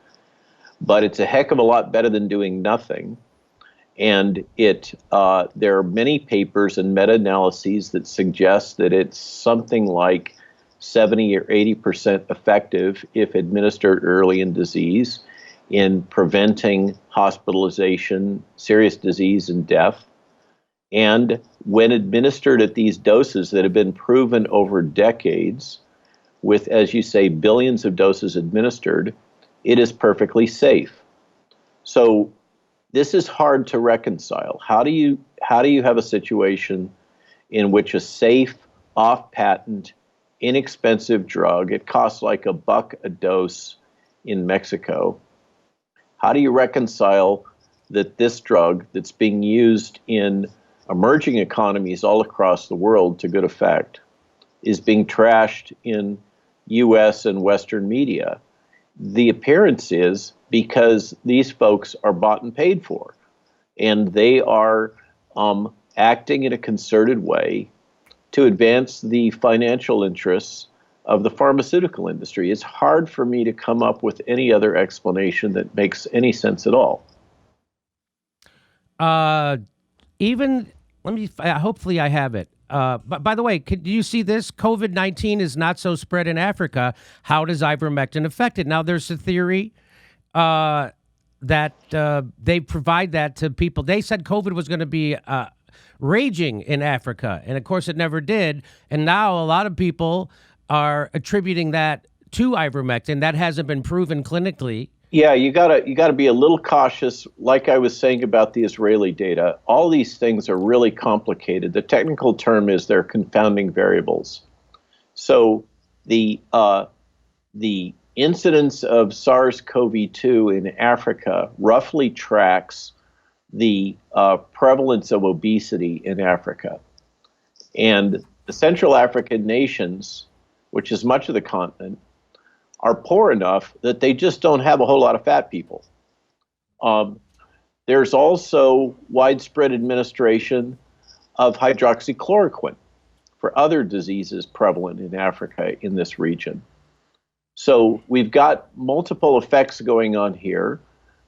[SPEAKER 2] but it's a heck of a lot better than doing nothing. And there are many papers and meta-analyses that suggest that it's something like 70 or 80% effective if administered early in disease in preventing hospitalization, serious disease, and death. And when administered at these doses that have been proven over decades, with, as you say, billions of doses administered, it is perfectly safe. So this is hard to reconcile. How do you have a situation in which a safe, off-patent, inexpensive drug, it costs like $1 a dose in Mexico, how do you reconcile that this drug that's being used in emerging economies all across the world to good effect is being trashed in US and Western media? The appearance is because these folks are bought and paid for, and they are acting in a concerted way to advance the financial interests of the pharmaceutical industry. It's hard for me to come up with any other explanation that makes any sense at all.
[SPEAKER 1] Hopefully I have it. But by the way, do you see this? COVID-19 is not so spread in Africa. How does ivermectin affect it? Now, there's a theory that they provide that to people. They said COVID was going to be raging in Africa, and of course it never did. And now a lot of people are attributing that to ivermectin. That hasn't been proven clinically.
[SPEAKER 2] Yeah, you gotta be a little cautious. Like I was saying about the Israeli data, all these things are really complicated. The technical term is they're confounding variables. So the incidence of SARS-CoV-2 in Africa roughly tracks the prevalence of obesity in Africa. And the Central African nations, which is much of the continent, are poor enough that they just don't have a whole lot of fat people. There's also widespread administration of hydroxychloroquine for other diseases prevalent in Africa in this region. So we've got multiple effects going on here,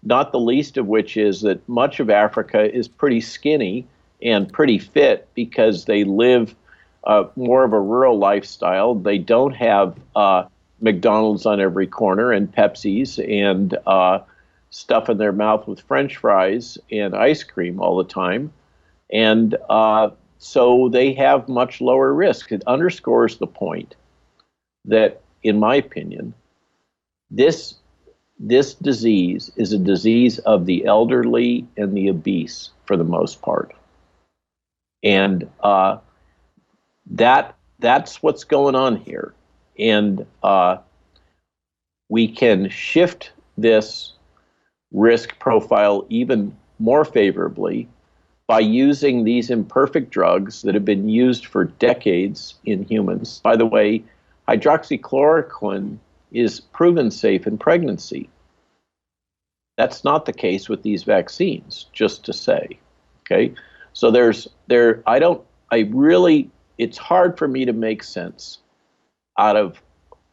[SPEAKER 2] not the least of which is that much of Africa is pretty skinny and pretty fit because they live more of a rural lifestyle. They don't have McDonald's on every corner and Pepsi's and stuff in their mouth with French fries and ice cream all the time. And so they have much lower risk. It underscores the point that, in my opinion, this disease is a disease of the elderly and the obese for the most part. And that's what's going on here. And we can shift this risk profile even more favorably by using these imperfect drugs that have been used for decades in humans. By the way, hydroxychloroquine is proven safe in pregnancy. That's not the case with these vaccines, just to say. Okay? So it's hard for me to make sense out of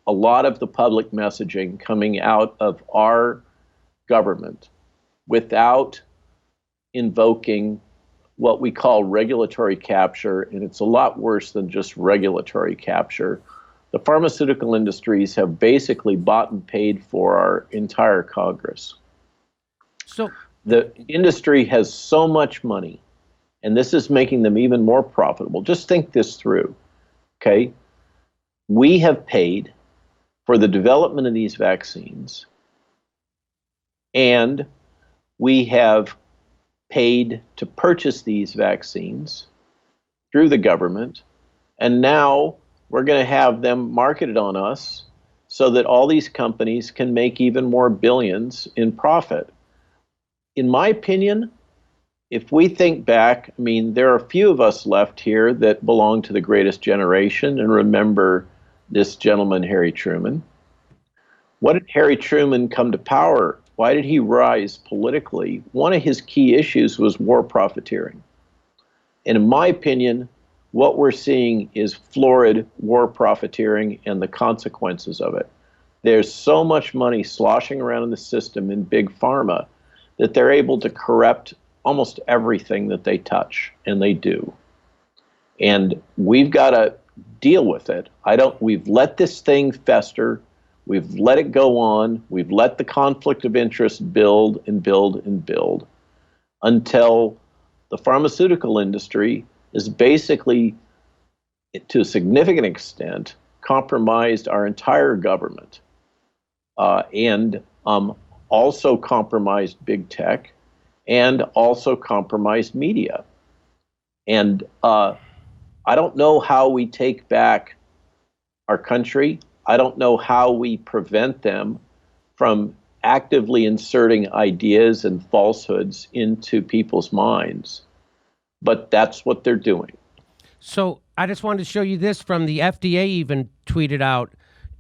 [SPEAKER 2] a lot of the public messaging coming out of our government without invoking what we call regulatory capture, and it's a lot worse than just regulatory capture. The pharmaceutical industries have basically bought and paid for our entire Congress. So the industry has so much money, and this is making them even more profitable. Just think this through, okay? We have paid for the development of these vaccines, and we have paid to purchase these vaccines through the government, and now we're going to have them marketed on us so that all these companies can make even more billions in profit. In my opinion, if we think back, I mean, there are a few of us left here that belong to the greatest generation and remember this gentleman, Harry Truman. What did Harry Truman come to power Why did he rise politically? One of his key issues was war profiteering. And in my opinion, what we're seeing is florid war profiteering and the consequences of it. There's so much money sloshing around in the system in big pharma that they're able to corrupt almost everything that they touch, and they do. And we've got to deal with it. We've let this thing fester. We've let it go on. We've let the conflict of interest build and build and build until the pharmaceutical industry is basically, to a significant extent, compromised our entire government, and also compromised big tech, and also compromised media. And I don't know how we take back our country. I don't know how we prevent them from actively inserting ideas and falsehoods into people's minds. But that's what they're doing.
[SPEAKER 1] So I just wanted to show you this from the FDA even tweeted out,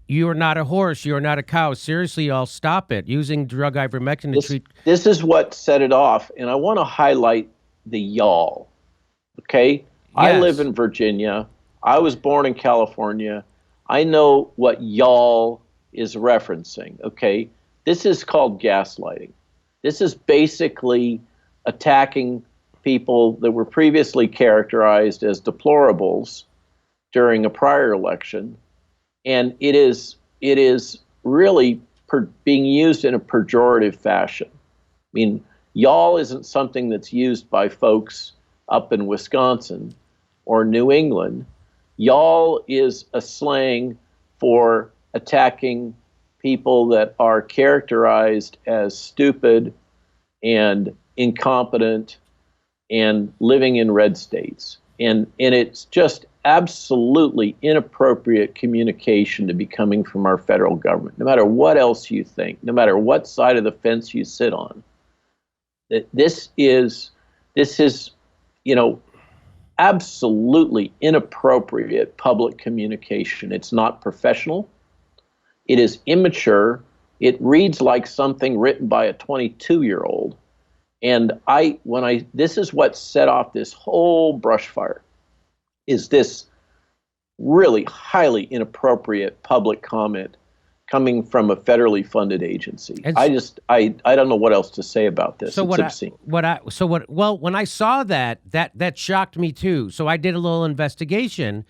[SPEAKER 1] "You are not a horse, you are not a cow. Seriously, y'all, stop it. Using drug ivermectin to treat..."
[SPEAKER 2] This is what set it off, and I want to highlight the y'all, okay? Yes. I live in Virginia. I was born in California. I know what y'all is referencing, okay? This is called gaslighting. This is basically attacking people that were previously characterized as deplorables during a prior election, and it is really being used in a pejorative fashion. I mean, y'all isn't something that's used by folks up in Wisconsin or New England. Y'all is a slang for attacking people that are characterized as stupid and incompetent and living in red states. And it's just absolutely inappropriate communication to be coming from our federal government, no matter what else you think, no matter what side of the fence you sit on. This is, absolutely inappropriate public communication. It's not professional. It is immature. It reads like something written by a 22-year-old. And this is what set off this whole brush fire, is this really highly inappropriate public comment coming from a federally funded agency. I don't know what else to say about this.
[SPEAKER 1] So
[SPEAKER 2] it's obscene.
[SPEAKER 1] When I saw that shocked me too. So I did a little investigation,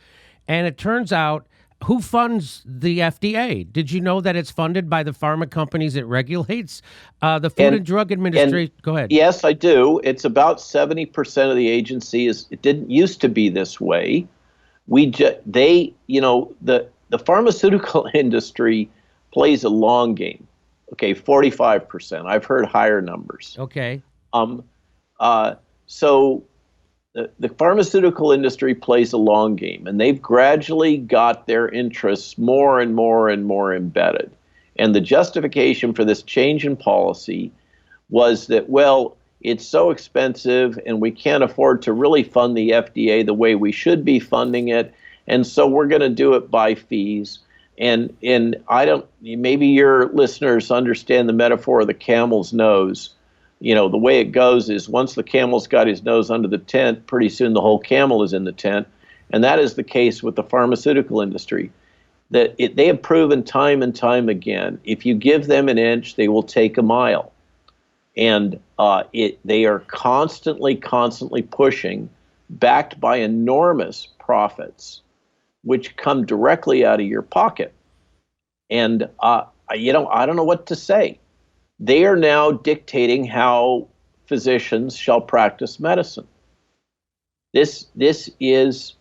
[SPEAKER 1] and it turns out, who funds the FDA? Did you know that it's funded by the pharma companies it regulates? The Food and Drug Administration. Go ahead.
[SPEAKER 2] Yes, I do. It's about 70% of the agency. It didn't used to be this way. The pharmaceutical industry plays a long game. Okay, 45%. I've heard higher numbers.
[SPEAKER 1] Okay.
[SPEAKER 2] So the pharmaceutical industry plays a long game, and they've gradually got their interests more and more and more embedded. And the justification for this change in policy was that, well, it's so expensive and we can't afford to really fund the FDA the way we should be funding it, and so we're going to do it by fees. And maybe your listeners understand the metaphor of the camel's nose. The way it goes is, once the camel's got his nose under the tent, pretty soon the whole camel is in the tent. And that is the case with the pharmaceutical industry. They have proven time and time again, if you give them an inch, they will take a mile. And they are constantly pushing, backed by enormous profits, which come directly out of your pocket. And I don't know what to say. They are now dictating how physicians shall practice medicine. This is,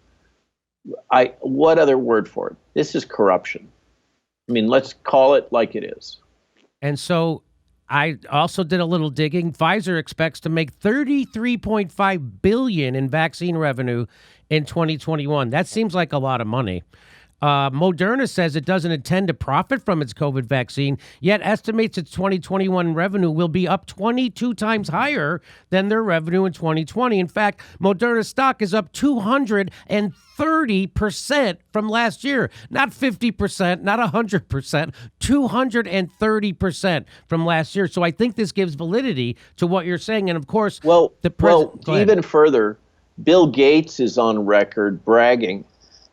[SPEAKER 2] what other word for it? This is corruption. I mean, let's call it like it is.
[SPEAKER 1] And so I also did a little digging. Pfizer expects to make $33.5 billion in vaccine revenue in 2021. That seems like a lot of money. Moderna says it doesn't intend to profit from its COVID vaccine, yet estimates its 2021 revenue will be up 22 times higher than their revenue in 2020. In fact, Moderna stock is up 230% from last year. Not 50%, not 100%, 230% from last year. So I think this gives validity to what you're saying. And of course,
[SPEAKER 2] even further, Bill Gates is on record bragging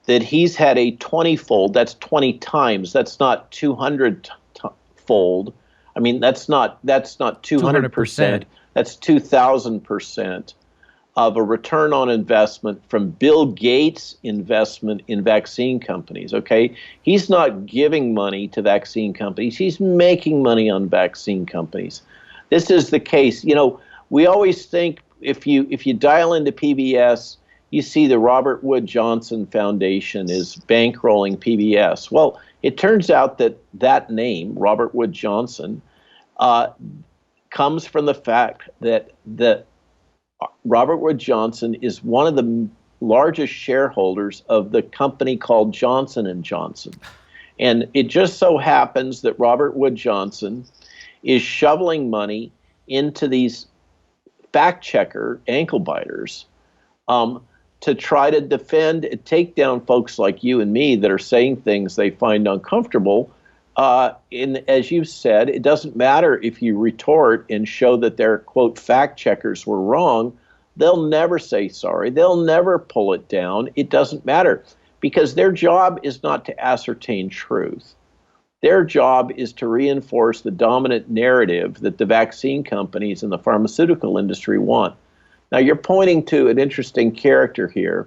[SPEAKER 2] that he's had a 20-fold, that's 20 times, that's not 200-fold. I mean, that's not 200%, that's 2,000% of a return on investment from Bill Gates' investment in vaccine companies, okay? He's not giving money to vaccine companies, he's making money on vaccine companies. This is the case. You know, we always think if you dial into PBS, you see the Robert Wood Johnson Foundation is bankrolling PBS. Well, it turns out that name, Robert Wood Johnson, comes from the fact that Robert Wood Johnson is one of the largest shareholders of the company called Johnson & Johnson. And it just so happens that Robert Wood Johnson is shoveling money into these fact checker ankle biters to try to defend and take down folks like you and me that are saying things they find uncomfortable. As you said, it doesn't matter if you retort and show that their, quote, fact checkers were wrong. They'll never say sorry. They'll never pull it down. It doesn't matter because their job is not to ascertain truth. Their job is to reinforce the dominant narrative that the vaccine companies and the pharmaceutical industry want. Now, you're pointing to an interesting character here.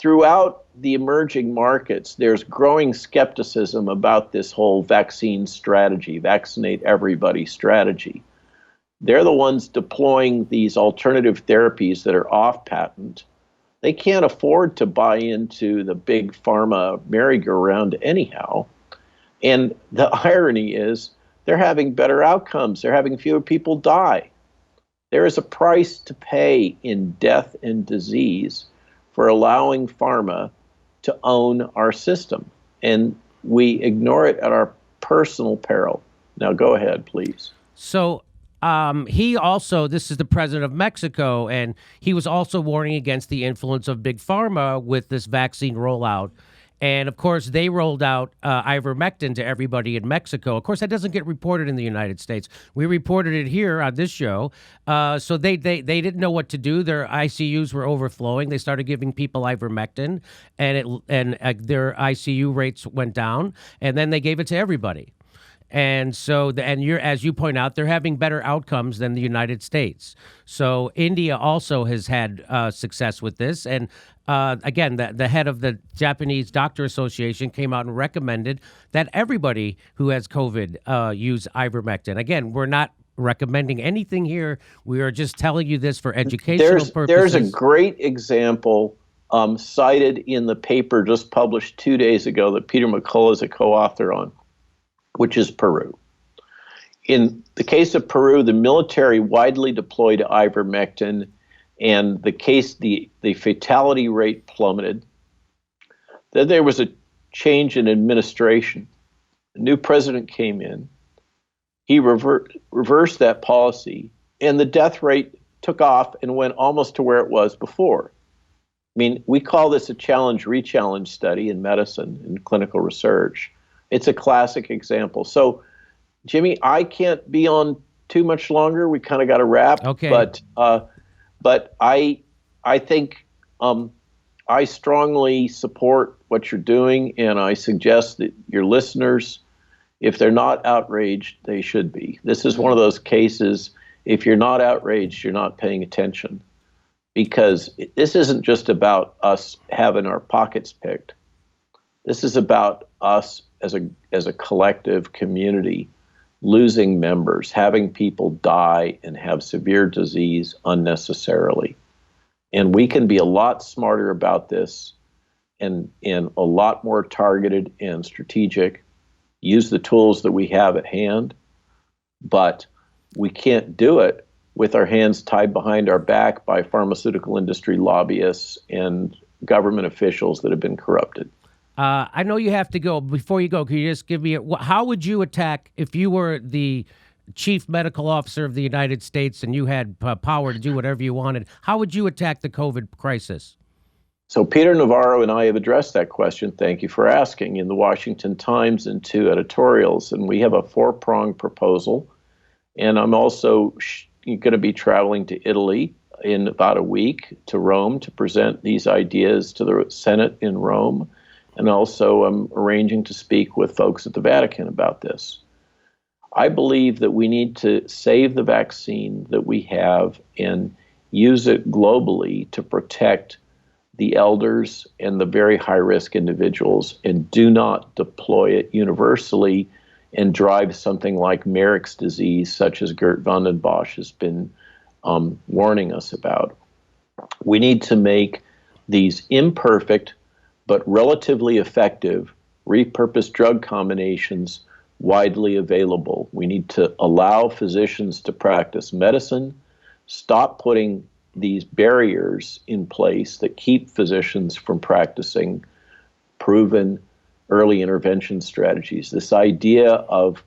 [SPEAKER 2] Throughout the emerging markets, there's growing skepticism about this whole vaccine strategy, vaccinate everybody strategy. They're the ones deploying these alternative therapies that are off patent. They can't afford to buy into the big pharma merry-go-round anyhow. And the irony is they're having better outcomes. They're having fewer people die. There is a price to pay in death and disease for allowing pharma to own our system. And we ignore it at our personal peril. Now go ahead, please.
[SPEAKER 1] So he also, this is the president of Mexico, and he was also warning against the influence of big pharma with this vaccine rollout. And of course, they rolled out ivermectin to everybody in Mexico. Of course, that doesn't get reported in the United States. We reported it here on this show. So they didn't know what to do. Their ICUs were overflowing. They started giving people ivermectin, and their ICU rates went down. And then they gave it to everybody. And so, as you point out, they're having better outcomes than the United States. So India also has had success with this. And again, the head of the Japanese Doctor Association came out and recommended that everybody who has COVID use ivermectin. Again, we're not recommending anything here. We are just telling you this for educational purposes.
[SPEAKER 2] There's a great example cited in the paper just published 2 days ago that Peter McCullough is a co-author on, which is Peru. In the case of Peru, the military widely deployed ivermectin, and the fatality rate plummeted. Then there was a change in administration. A new president came in. He reversed that policy, and the death rate took off and went almost to where it was before. I mean, we call this a challenge-rechallenge study in medicine, in clinical research. It's a classic example. So, Jimmy, I can't be on too much longer. We kind of got to wrap.
[SPEAKER 1] Okay.
[SPEAKER 2] But I think I strongly support what you're doing, and I suggest that your listeners, if they're not outraged, they should be. This is one of those cases, if you're not outraged, you're not paying attention. Because this isn't just about us having our pockets picked. This is about us as a collective community losing members, having people die and have severe disease unnecessarily. And we can be a lot smarter about this and a lot more targeted and strategic, use the tools that we have at hand, but we can't do it with our hands tied behind our back by pharmaceutical industry lobbyists and government officials that have been corrupted.
[SPEAKER 1] I know you have to go. Before you go, can you just give me how would you attack if you were the chief medical officer of the United States and you had power to do whatever you wanted? How would you attack the COVID crisis?
[SPEAKER 2] So Peter Navarro and I have addressed that question. Thank you for asking, in the Washington Times in 2 editorials. And we have a 4-pronged proposal. And I'm also going to be traveling to Italy in about a week, to Rome, to present these ideas to the Senate in Rome. And also I'm arranging to speak with folks at the Vatican about this. I believe that we need to save the vaccine that we have and use it globally to protect the elders and the very high-risk individuals, and do not deploy it universally and drive something like Marek's disease, such as Gert van den Bosch has been warning us about. We need to make these imperfect but relatively effective repurposed drug combinations widely available. We need to allow physicians to practice medicine, stop putting these barriers in place that keep physicians from practicing proven early intervention strategies. This idea of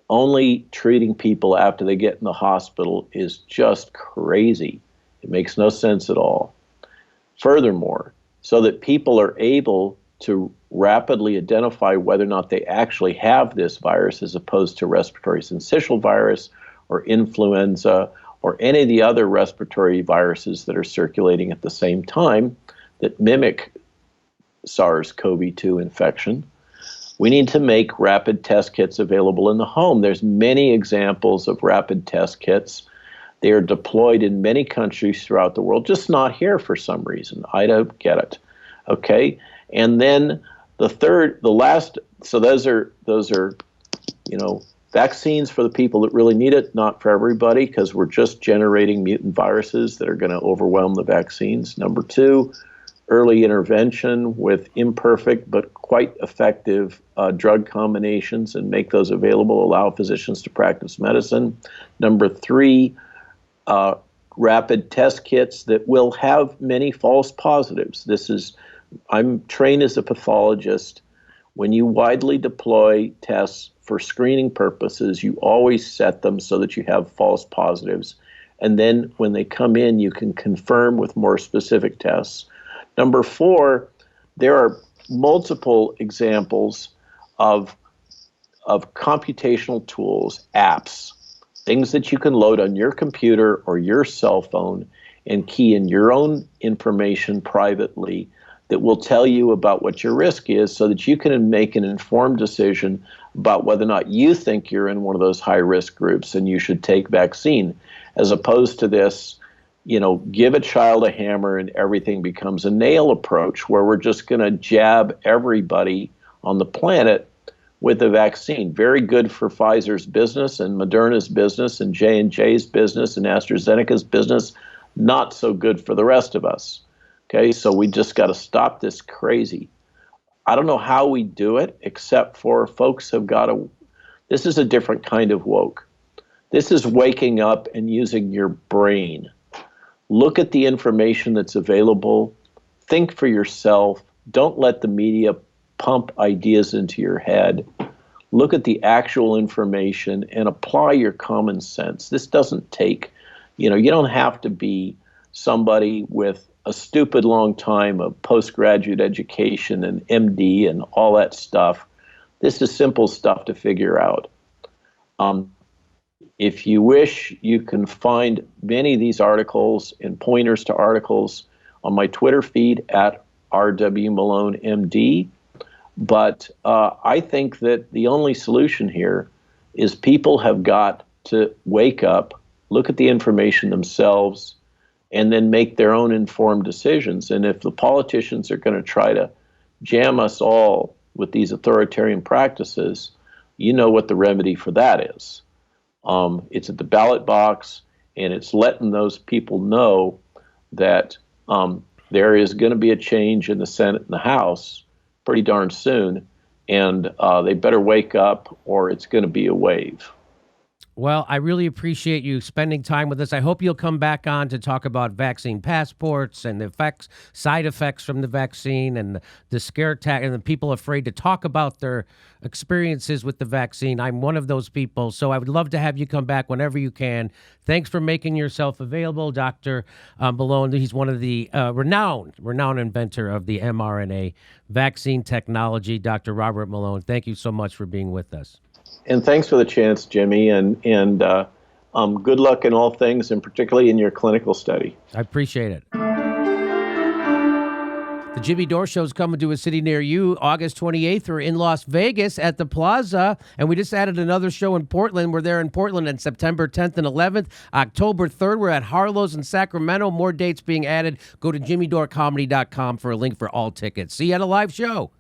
[SPEAKER 2] only treating people after they get in the hospital is just crazy. It makes no sense at all. Furthermore, so that people are able to rapidly identify whether or not they actually have this virus, as opposed to respiratory syncytial virus or influenza or any of the other respiratory viruses that are circulating at the same time that mimic SARS-CoV-2 infection. We need to make rapid test kits available in the home. There's many examples of rapid test kits. They are deployed in many countries throughout the world, just not here for some reason. I don't get it. Okay? And then the last, so those are, vaccines for the people that really need it, not for everybody, because we're just generating mutant viruses that are going to overwhelm the vaccines. Number 2, early intervention with imperfect but quite effective drug combinations, and make those available, allow physicians to practice medicine. Number 3, rapid test kits that will have many false positives. I'm trained as a pathologist. When you widely deploy tests for screening purposes, you always set them so that you have false positives. And then when they come in, you can confirm with more specific tests. Number 4, there are multiple examples of computational tools, apps, things that you can load on your computer or your cell phone and key in your own information privately that will tell you about what your risk is, so that you can make an informed decision about whether or not you think you're in one of those high-risk groups and you should take vaccine, as opposed to this, give a child a hammer and everything becomes a nail approach, where we're just going to jab everybody on the planet with a vaccine. Very good for Pfizer's business and Moderna's business and J&J's business and AstraZeneca's business, not so good for the rest of us. Okay, so we just got to stop this crazy. I don't know how we do it, except for folks have got to, this is a different kind of woke. This is waking up and using your brain. Look at the information that's available. Think for yourself. Don't let the media pump ideas into your head. Look at the actual information and apply your common sense. This doesn't take, you don't have to be somebody with a stupid long time of postgraduate education and MD and all that stuff. This is simple stuff to figure out. If you wish, you can find many of these articles and pointers to articles on my Twitter feed at RWMaloneMD. But I think that the only solution here is people have got to wake up, look at the information themselves, and then make their own informed decisions. And if the politicians are going to try to jam us all with these authoritarian practices, you know what the remedy for that is. It's at the ballot box, and it's letting those people know that there is going to be a change in the Senate and the House pretty darn soon, and they better wake up or it's going to be a wave.
[SPEAKER 1] Well, I really appreciate you spending time with us. I hope you'll come back on to talk about vaccine passports and the effects, side effects from the vaccine, and the scare tactic, and the people afraid to talk about their experiences with the vaccine. I'm one of those people, so I would love to have you come back whenever you can. Thanks for making yourself available, Dr. Malone. He's one of the renowned inventor of the mRNA vaccine technology, Dr. Robert Malone. Thank you so much for being with us.
[SPEAKER 2] And thanks for the chance, Jimmy, and good luck in all things, and particularly in your clinical study.
[SPEAKER 1] I appreciate it. The Jimmy Dore Show is coming to a city near you August 28th. We're in Las Vegas at the Plaza, and we just added another show in Portland. We're there in Portland on September 10th and 11th. October 3rd, we're at Harlow's in Sacramento. More dates being added. Go to jimmydoorecomedy.com for a link for all tickets. See you at a live show.